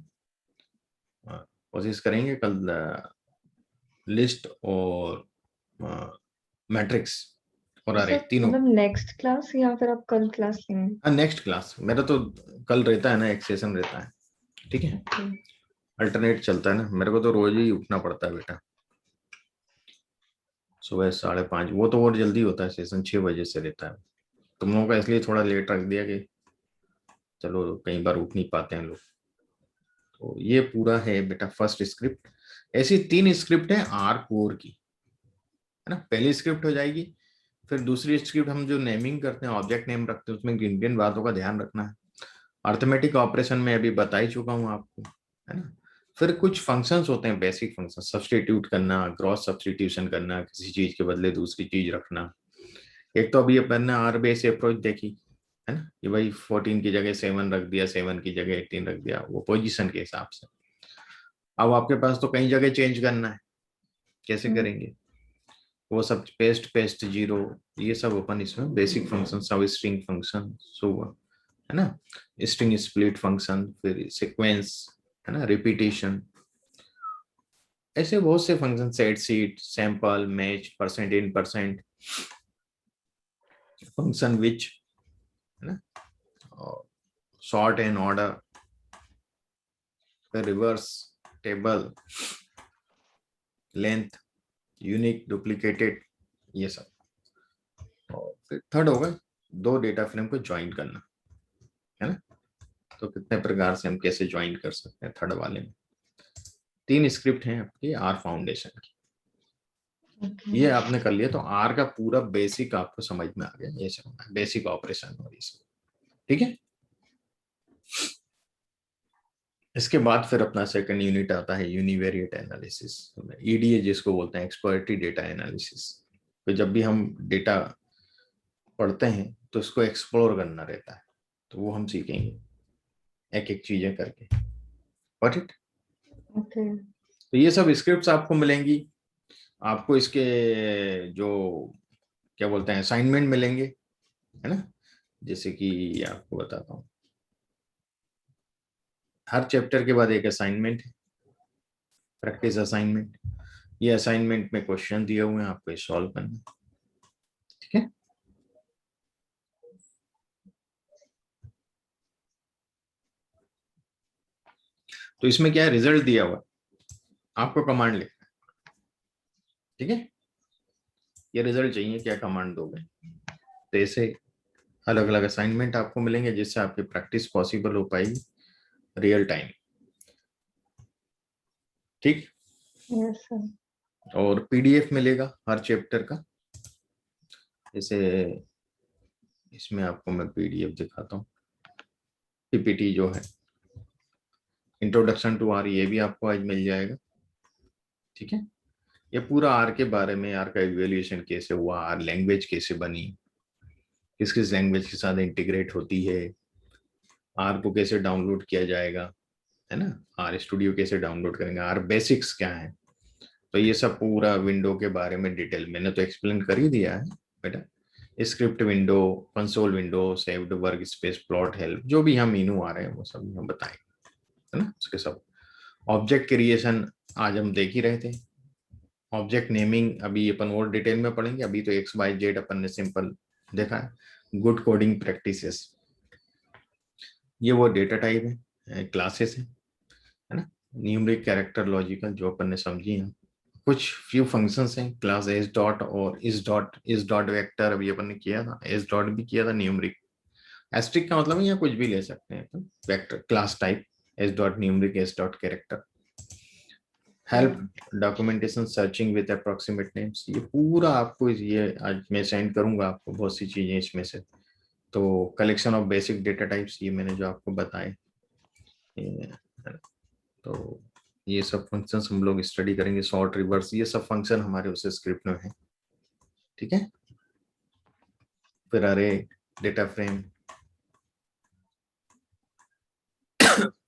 कोशिश करेंगे कल लिस्ट और मैट्रिक्स और तो अरे सर तीनों। मतलब नेक्स्ट क्लास या फिर आप कल क्लास लेंगे? हाँ, नेक्स्ट क्लास मेरा तो कल रहता है ना, एक सेशन रहता है। ठीक है, ओके। अल्टरनेट चलता है ना, मेरे को तो रोज ही उठना पड़ता है बेटा, सुबह 5:30। वो तो और जल्दी होता है सेशन, 6 बजे से रहता है। तुम लोगों का इसलिए थोड़ा लेट रख दिया कि चलो कई बार उठ नहीं पाते हैं लोग। तो ये पूरा है बेटा फर्स्ट स्क्रिप्ट। ऐसी 3 स्क्रिप्ट है आर कोर की, है ना। पहली स्क्रिप्ट हो जाएगी, फिर दूसरी स्क्रिप्ट हम जो नेमिंग करते हैं, ऑब्जेक्ट नेम रखते हैं, उसमें इंडियन बातों का ध्यान रखना है। अर्थमेटिक ऑपरेशन में अभी बता ही चुका हूँ आपको, है ना। फिर कुछ फंक्शंस होते हैं, बेसिक फंक्शन, सब्सटीट्यूट करना, क्रॉस सब्सटीट्यूशन करना, किसी चीज के बदले दूसरी चीज रखना। एक तो अभी अपन ने आर बेस अप्रोच देखी, है ना, कि भाई 14 की जगह 7 रख दिया, 7 की जगह 18 रख दिया, वो पोजीशन के हिसाब से। अब आपके पास तो कई जगह चेंज करना है, कैसे करेंगे वो सब, पेस्ट पेस्ट 0, ये सब अपन इसमें बेसिक फंक्शन, सब स्ट्रिंग फंक्शन सब, है ना, स्ट्रिंग स्प्लिट फंक्शन, फिर सीक्वेंस, है ना, रिपीटेशन, ऐसे बहुत से function, set seat, sample, match, percent in percent, function which, है ना, और सॉर्ट एंड ऑर्डर, फिर reverse, table, length, unique, duplicated, ये सब। और फिर थर्ड होगा 2 डेटा फ्रेम को ज्वाइन करना, है ना। तो कितने प्रकार से हम कैसे ज्वाइन कर सकते हैं थर्ड वाले में। 3 स्क्रिप्ट हैं आपकी आर फाउंडेशन की, ये आपने कर लिया तो आर का पूरा बेसिक आपको समझ में आ गया, ये समझना बेसिक ऑपरेशन और ये सब, ठीक है। इसके बाद फिर अपना सेकंड यूनिट आता है यूनिवेरिएट एनालिसिस, ईडीए जिसको बोलते हैं, एक्सपर्टी डेटा एनालिसिस। तो जब भी हम डेटा पढ़ते हैं तो इसको एक्सप्लोर करना रहता है, तो वो हम सीखेंगे एक एक चीजें करके। Got it? ओके। तो ये सब स्क्रिप्ट्स आपको मिलेंगी, आपको इसके जो क्या बोलते हैं असाइनमेंट मिलेंगे, है ना। जैसे कि आपको बताता हूँ, हर चैप्टर के बाद एक असाइनमेंट है, प्रैक्टिस असाइनमेंट। ये असाइनमेंट में क्वेश्चन दिए हुए हैं, आपको सॉल्व करना है, ठीक है। तो इसमें क्या है, रिजल्ट दिया हुआ, आपको कमांड लिखना है, ठीक है। ये रिजल्ट चाहिए, क्या कमांड दोगे। तो ऐसे अलग अलग असाइनमेंट आपको मिलेंगे जिससे आपकी प्रैक्टिस पॉसिबल हो पाएगी रियल टाइम, ठीक। Yes sir. और पीडीएफ मिलेगा हर चैप्टर का, जैसे इसमें आपको मैं पीडीएफ दिखाता हूँ, पीपीटी जो है इंट्रोडक्शन टू आर, ये भी आपको आज मिल जाएगा, ठीक है। ये पूरा आर के बारे में, आर का इवैल्यूएशन कैसे हुआ, आर लैंग्वेज कैसे बनी, किस किस लैंग्वेज के साथ इंटीग्रेट होती है, आर को कैसे डाउनलोड किया जाएगा, है ना, आर स्टूडियो कैसे डाउनलोड करेंगे, आर बेसिक्स क्या है। तो ये सब पूरा विंडो के बारे में डिटेल मैंने तो एक्सप्लेन कर ही दिया है बेटा। Script window, console window, saved work space, plot help, जो भी हम मीनू आ रहे हैं वो सब हम बताएंगे, है ना। उसके सब ऑब्जेक्ट क्रिएशन आज हम देख ही रहे थे, ऑब्जेक्ट नेमिंग अभी अपन और डिटेल में पढ़ेंगे, अभी तो एक्स वाई जेड अपन ने सिंपल देखा है। गुड कोडिंग प्रैक्टिसेस, ये वो डेटा टाइप है, क्लासेस है ना। न्यूमरिक, कैरेक्टर, लॉजिकल, जो अपन ने समझी है। कुछ फ्यू फंक्शंस हैं, क्लास एस डॉट और इस डॉट वेक्टर, अभी अपन ने किया था, एस डॉट भी किया था। न्यूमरिक एस्ट्रिक का मतलब है यहाँ कुछ भी ले सकते हैं, तो vector class type, S dot numeric, s dot character. Help, documentation, searching with approximate names, ये पूरा आपको ये आज मैं सेंड करूंगा आपको बहुत सी चीजें इसमें से। तो collection of basic data types, ये मैंने जो आपको बताए, तो ये सब फंक्शंस हम लोग स्टडी करेंगे। सॉर्ट, रिवर्स, ये सब फंक्शन हमारे उस स्क्रिप्ट में है, ठीक है। फिर अरे, डेटा फ्रेम,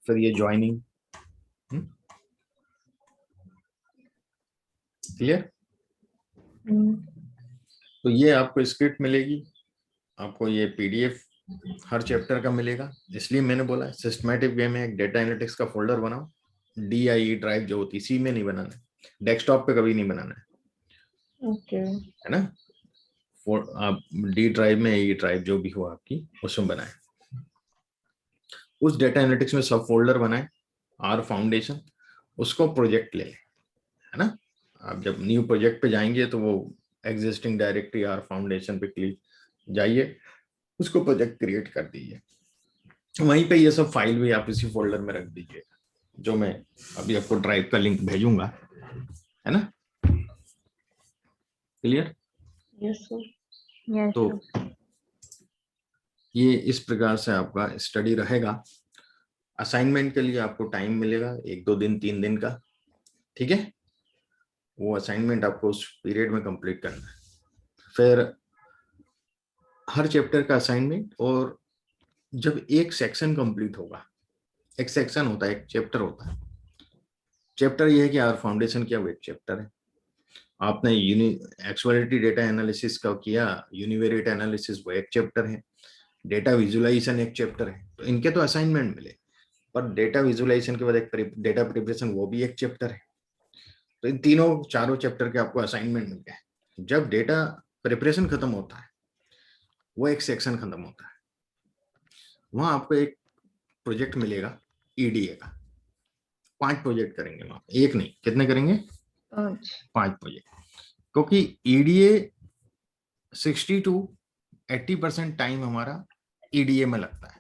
फिर ये ज्वाइनिंग, क्लियर। तो ये आपको स्क्रिप्ट मिलेगी, आपको ये पीडीएफ हर चैप्टर का मिलेगा। इसलिए मैंने बोला सिस्टमैटिक वे में एक डेटा एनालिटिक्स का फोल्डर बनाओ, DIE ड्राइव जो होती है, सी में नहीं बनाना है, डेस्कटॉप पे कभी नहीं बनाना है, ओके। है ना। आप डी ड्राइव में, ई ड्राइव जो भी हो आपकी, उसमें बनाए, उस डेटा एनालिटिक्स में सब फोल्डर बनाए, आर फाउंडेशन, उसको प्रोजेक्ट ले लें, है ना। आप जब न्यू प्रोजेक्ट पे जाएंगे तो वो एग्जिस्टिंग डायरेक्टरी आर फाउंडेशन पे क्लिक जाइए, उसको प्रोजेक्ट क्रिएट कर दीजिए, वहीं पे ये सब फाइल भी आप इसी फोल्डर में रख दीजिए, जो मैं अभी आपको ड्राइव का लिंक भेजूंगा, है ना। क्लियर? Yes sir. यस तो ये इस प्रकार से आपका स्टडी रहेगा। असाइनमेंट के लिए आपको टाइम मिलेगा 1-2 दिन 3 दिन का, ठीक है। वो असाइनमेंट आपको उस पीरियड में कंप्लीट करना है। फिर हर चैप्टर का असाइनमेंट, और जब एक सेक्शन कंप्लीट होगा, एक सेक्शन होता है, एक चैप्टर होता है, चैप्टर ये है कि आर फाउंडेशन क्या, वो एक चैप्टर है। आपने एक्चुअलिटी डेटा एनालिसिस का किया, यूनिवेरिएट एनालिसिस वो एक चैप्टर है, डेटा विजुअलाइजेशन एक चैप्टर है। तो इनके तो असाइनमेंट मिले, पर डेटा विजुअलाइजेशन के बाद एक डेटा प्रिपरेशन, वो भी एक चैप्टर है। तो इन तीनों चारों चैप्टर के आपको असाइनमेंट मिल गए। जब डेटा प्रिपरेशन खत्म होता है, वो एक सेक्शन खत्म होता है, वहां आपको एक प्रोजेक्ट मिलेगा ईडीए का। 5 प्रोजेक्ट करेंगे वहां, एक नहीं, कितने करेंगे, 5 प्रोजेक्ट। क्योंकि ईडीए 60 to 80% टाइम हमारा ईडीए में लगता है,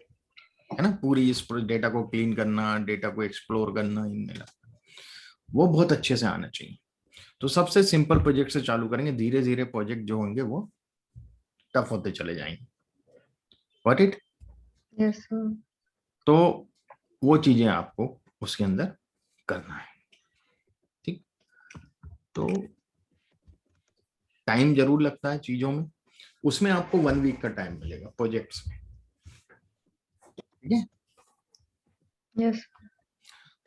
है ना, पूरी इस डेटा को क्लीन करना, डेटा को एक्सप्लोर करना, इनमें वो बहुत अच्छे से आना चाहिए। तो सबसे सिंपल प्रोजेक्ट से चालू करेंगे, धीरे धीरे प्रोजेक्ट जो होंगे वो टफ होते चले जाएंगे। What it. Yes sir. तो वो चीजें आपको उसके अंदर करना है, ठीक। तो टाइम जरूर लगता है चीजों में, उसमें आपको 1 वीक का टाइम मिलेगा प्रोजेक्ट्स में, ठीक है। यस।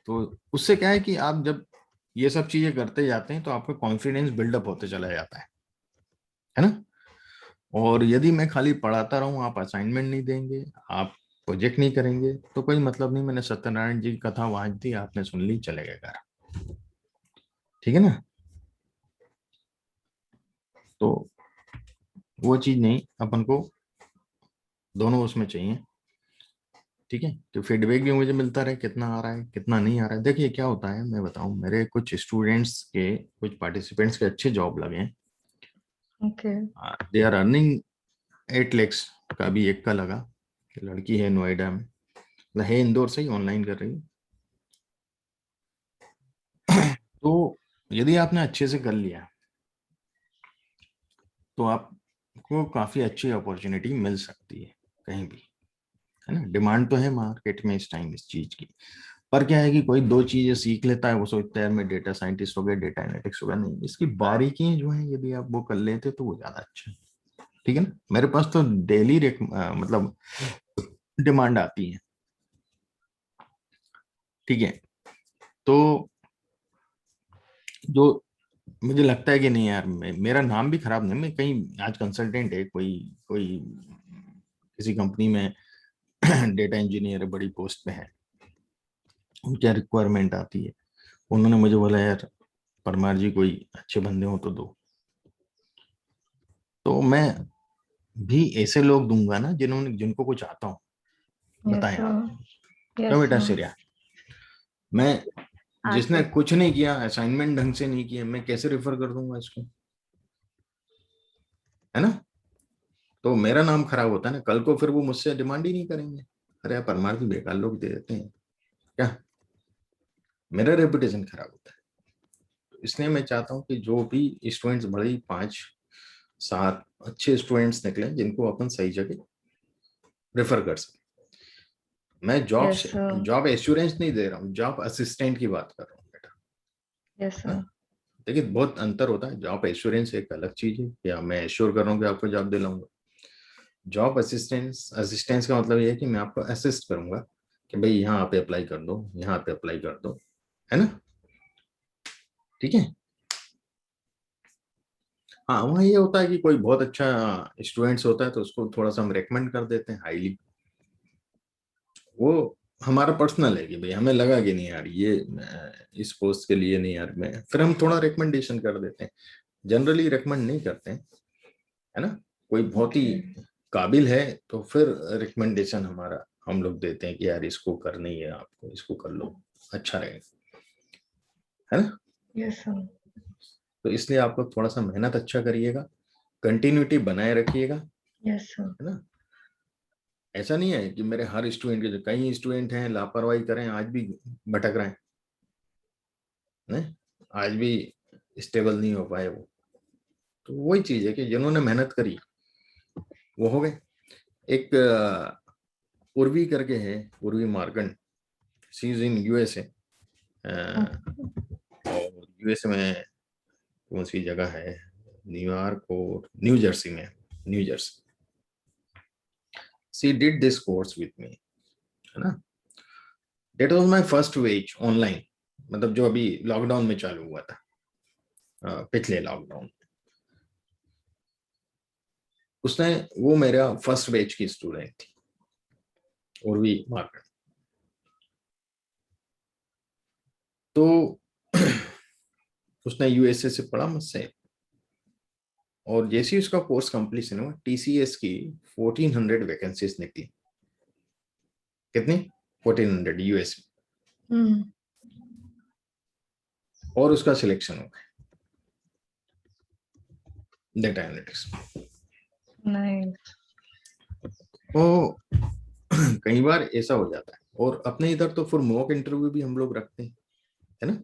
तो उससे क्या है कि आप जब ये सब चीजें करते जाते हैं तो आपका कॉन्फिडेंस बिल्डअप होते चला जाता है ना। और यदि मैं खाली पढ़ाता रहूं, आप असाइनमेंट नहीं देंगे, आप प्रोजेक्ट नहीं करेंगे, तो कोई मतलब नहीं। मैंने सत्यनारायण जी की कथा वहां दी, आपने सुन ली, चले गए घर, ठीक है ना। तो वो चीज नहीं, अपन को दोनों उसमें चाहिए, ठीक है। तो फीडबैक भी मुझे मिलता रहे, कितना आ रहा है कितना नहीं आ रहा है। देखिए क्या होता है, मैं बताऊं, मेरे कुछ स्टूडेंट्स के, कुछ पार्टिसिपेंट्स के अच्छे जॉब लगे हैं, okay. They are earning 8 lakhs का भी एक का लगा, लड़की है नोएडा में, मतलब है इंदौर से ही, ऑनलाइन कर रही है। तो यदि आपने अच्छे से कर लिया तो आपको काफी अच्छी अपॉर्चुनिटी मिल सकती है कहीं भी, है ना। डिमांड तो है मार्केट में इस टाइम इस चीज की। पर क्या है कि कोई 2 चीजें सीख लेता है, वो सोचता है मैं डेटा साइंटिस्ट हो गया, डेटा एनालिटिक्स हो गया। नहीं, इसकी बारीकियां जो है यदि आप वो कर लेते तो वो ज्यादा अच्छा है, ठीक है ना। मेरे पास तो डेली मतलब डिमांड आती है, ठीक है। तो जो मुझे लगता है कि नहीं यार, मेरा नाम भी खराब नहीं, मैं कहीं आज कंसल्टेंट है, कोई कोई किसी कंपनी में डेटा इंजीनियर है, बड़ी पोस्ट पे है, क्या रिक्वायरमेंट आती है, उन्होंने मुझे बोला यार परमार जी कोई अच्छे बंदे हो तो दो। तो मैं भी ऐसे लोग दूंगा ना जिन्होंने, जिनको कुछ आता हो। यस बताएं आप, सर। क्यों यस बेटा सर। सिरिया, मैं जिसने आता कुछ नहीं किया, असाइनमेंट ढंग से नहीं किया, मैं कैसे रेफर कर दूंगा इसको, है ना। तो मेरा नाम खराब होता है ना, कल को फिर वो मुझसे डिमांड ही नहीं करेंगे, अरे यार परमार जी बेकार लोग दे देते हैं क्या, मेरा रेपुटेशन खराब होता है। तो इसलिए मैं चाहता हूँ कि जो भी स्टूडेंट्स, बड़े ही 5-7 अच्छे स्टूडेंट्स निकले जिनको अपन सही जगह रेफर कर सके। मैं job yes sir. Job assurance नहीं दे रहा हूँ, जॉब असिस्टेंट की बात कर रहा हूँ बेटा, यस है सर। ना। देखिए बहुत अंतर होता है, जॉब एश्योरेंस एक अलग चीज है, या मैं एश्योर कर रहा हूँ कि आपको जॉब दिलाऊंगा। जॉब असिस्टेंस, असिस्टेंस का मतलब ये है कि मैं आपको असिस्ट करूंगा कि भाई यहाँ पे अप्लाई कर दो, यहाँ पे अप्लाई कर दो, है ना, ठीक है। हाँ, वहाँ ये होता है कि कोई बहुत अच्छा स्टूडेंट्स होता है तो उसको थोड़ा सा हम रेकमेंड कर देते हैं हाईली, वो हमारा पर्सनल है कि भाई हमें लगा कि नहीं यार ये इस पोस्ट के लिए नहीं यार, मैं फिर हम थोड़ा रिकमेंडेशन कर देते हैं। जनरली रेकमेंड नहीं करते हैं, है ना। कोई बहुत ही ओके। काबिल है तो फिर रिकमेंडेशन हमारा हम लोग देते हैं कि यार इसको करनी है, आपको इसको कर लो, अच्छा रहेगा, है ना। Yes sir. तो इसलिए आप लोग थोड़ा सा मेहनत अच्छा करिएगा, कंटिन्यूटी बनाए रखिएगा, यस सर। है ना। ऐसा नहीं है कि मेरे हर स्टूडेंट के, जो कई स्टूडेंट हैं लापरवाही करें, आज भी भटक रहे हैं, आज भी स्टेबल नहीं हो पाए वो। तो वही चीज है कि जिन्होंने मेहनत करी वो हो गए। एक उर्वी करके है, Urvi Markand, she is in USA, और यूएसए में कौन सी जगह है, न्यूयॉर्क और न्यू जर्सी में, New Jersey. She did this course with me, है ना। That was my first ways online, मतलब जो अभी लॉकडाउन में चालू हुआ था, पिछले लॉकडाउन, उसने, वो मेरा फर्स्ट बैच की स्टूडेंट थी, उर्वी मार्कंड। तो उसने यूएसए से पढ़ा मुझसे, और जैसे ही उसका कोर्स कंप्लीशन हुआ, टीसीएस की 1400 वैकेंसीज निकली। कितनी? 1400 यूएस हम्म। में, और उसका सिलेक्शन हो गया डेटा एनालिटिक्स। नाइस। वो कई बार ऐसा हो जाता है। और अपने इधर तो फिर मॉक इंटरव्यू भी हम लोग रखते हैं, है ना,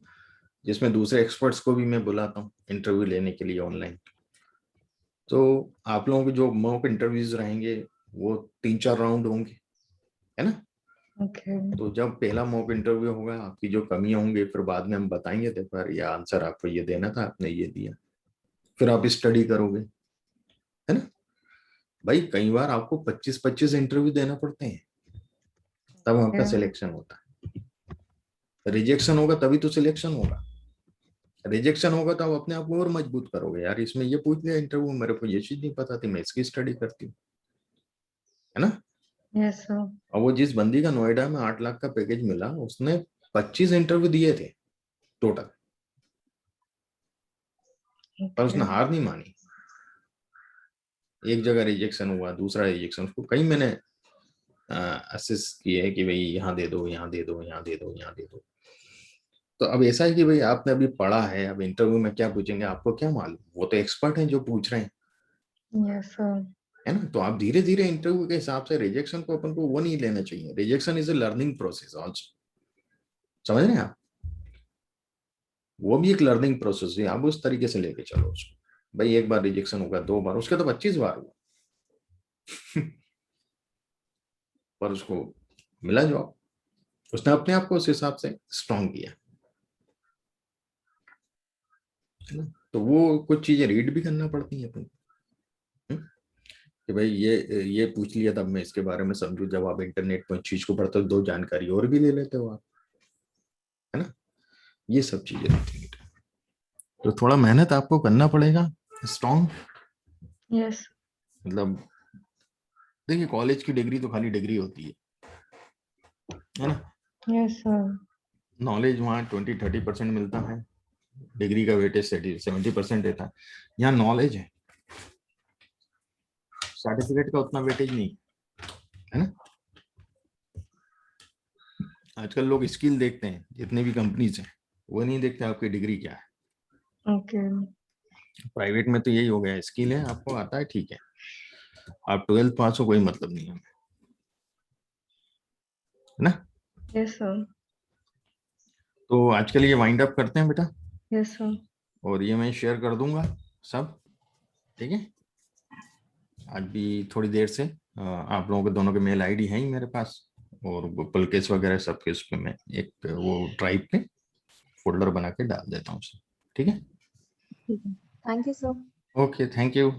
जिसमें दूसरे एक्सपर्ट्स को भी मैं बुलाता हूँ इंटरव्यू लेने के लिए ऑनलाइन। तो आप लोगों के जो मॉक इंटरव्यूज रहेंगे वो 3-4 राउंड होंगे, है ना। ओके। तो जब पहला मॉक इंटरव्यू होगा, आपकी जो कमियां होंगी फिर बाद में हम बताएंगे, देखो यार ये आंसर आपको ये देना था, आपने ये दिया, फिर आप स्टडी करोगे, है ना। भाई कई बार आपको 25-25 इंटरव्यू देना पड़ते हैं, तब आपका सिलेक्शन होता है। रिजेक्शन होगा तभी तो सिलेक्शन होगा। रिजेक्शन होगा तो आप अपने आप को और मजबूत करोगे, यार इसमें ये पूछ लिया इंटरव्यू, मेरे को ये चीज नहीं पता थी, मैं इसकी स्टडी करती हूँ, है ना। Yes sir. और वो जिस बंदी का नोएडा में 8 लाख का पैकेज मिला, उसने 25 इंटरव्यू दिए थे टोटल, पर उसने हार नहीं मानी। एक जगह रिजेक्शन हुआ, दूसरा रिजेक्शन, उसको कई मैंने असिस्ट किए कि भाई यहाँ दे दो, यहाँ दे दो, यहाँ दे दो, यहाँ दे दो। तो अब ऐसा है कि भाई आपने अभी पढ़ा है, अब इंटरव्यू में क्या पूछेंगे आपको क्या मालूम, वो तो एक्सपर्ट हैं जो पूछ रहे हैं, यस सर। है ना। तो आप धीरे धीरे इंटरव्यू के हिसाब से, रिजेक्शन को अपन को वो नहीं लेना चाहिए। Rejection is a learning process also, समझ रहे हैं आप, वो भी एक लर्निंग प्रोसेस है, आप उस तरीके से लेके चलो उसको। भाई एक बार रिजेक्शन होगा, 2 बार, उसके तो 25 बार हुआ पर उसको मिला जॉब, उसने अपने आप को उस हिसाब से स्ट्रॉन्ग किया, है ना। तो वो कुछ चीजें रीड भी करना पड़ती हैं अपन को, कि भाई ये पूछ लिया तब मैं इसके बारे में समझू। जब आप इंटरनेट पर चीज को पढ़ते हो 2 जानकारी और भी ले लेते हो आप, है ना। ये सब चीजें रहती हैं, तो थोड़ा मेहनत आपको करना पड़ेगा, स्ट्रॉन्ग। यस। मतलब देखिए कॉलेज की डिग्री तो खाली डिग्री होती है ना। Yes sir. नॉलेज वहाँ 20-30% मिलता है, डिग्री का वेटेज 70% रहता है। यहाँ नॉलेज है, सर्टिफिकेट का उतना वेटेज नहीं, है ना। आजकल लोग स्किल देखते हैं, जितने भी कंपनीज हैं वो नहीं देखते आपकी डिग्री क्या है। ओके। प्राइवेट में तो यही हो गया, स्किल है, आपको आता है ठीक है, आप 12th पास हो कोई मतलब नहीं है ना। Yes sir. तो आजकल ये वाइंड अप करते हैं बेटा, यस सर। और ये मैं शेयर कर दूंगा सब, ठीक है। आज भी थोड़ी देर से आप लोगों के दोनों के मेल आईडी है ही मेरे पास, और पुलकेस वगैरह सबके उस पर मैं एक वो ड्राइव पे फोल्डर बना के डाल देता हूँ, ठीक है। ठीक है, thank you sir. Okay, thank you.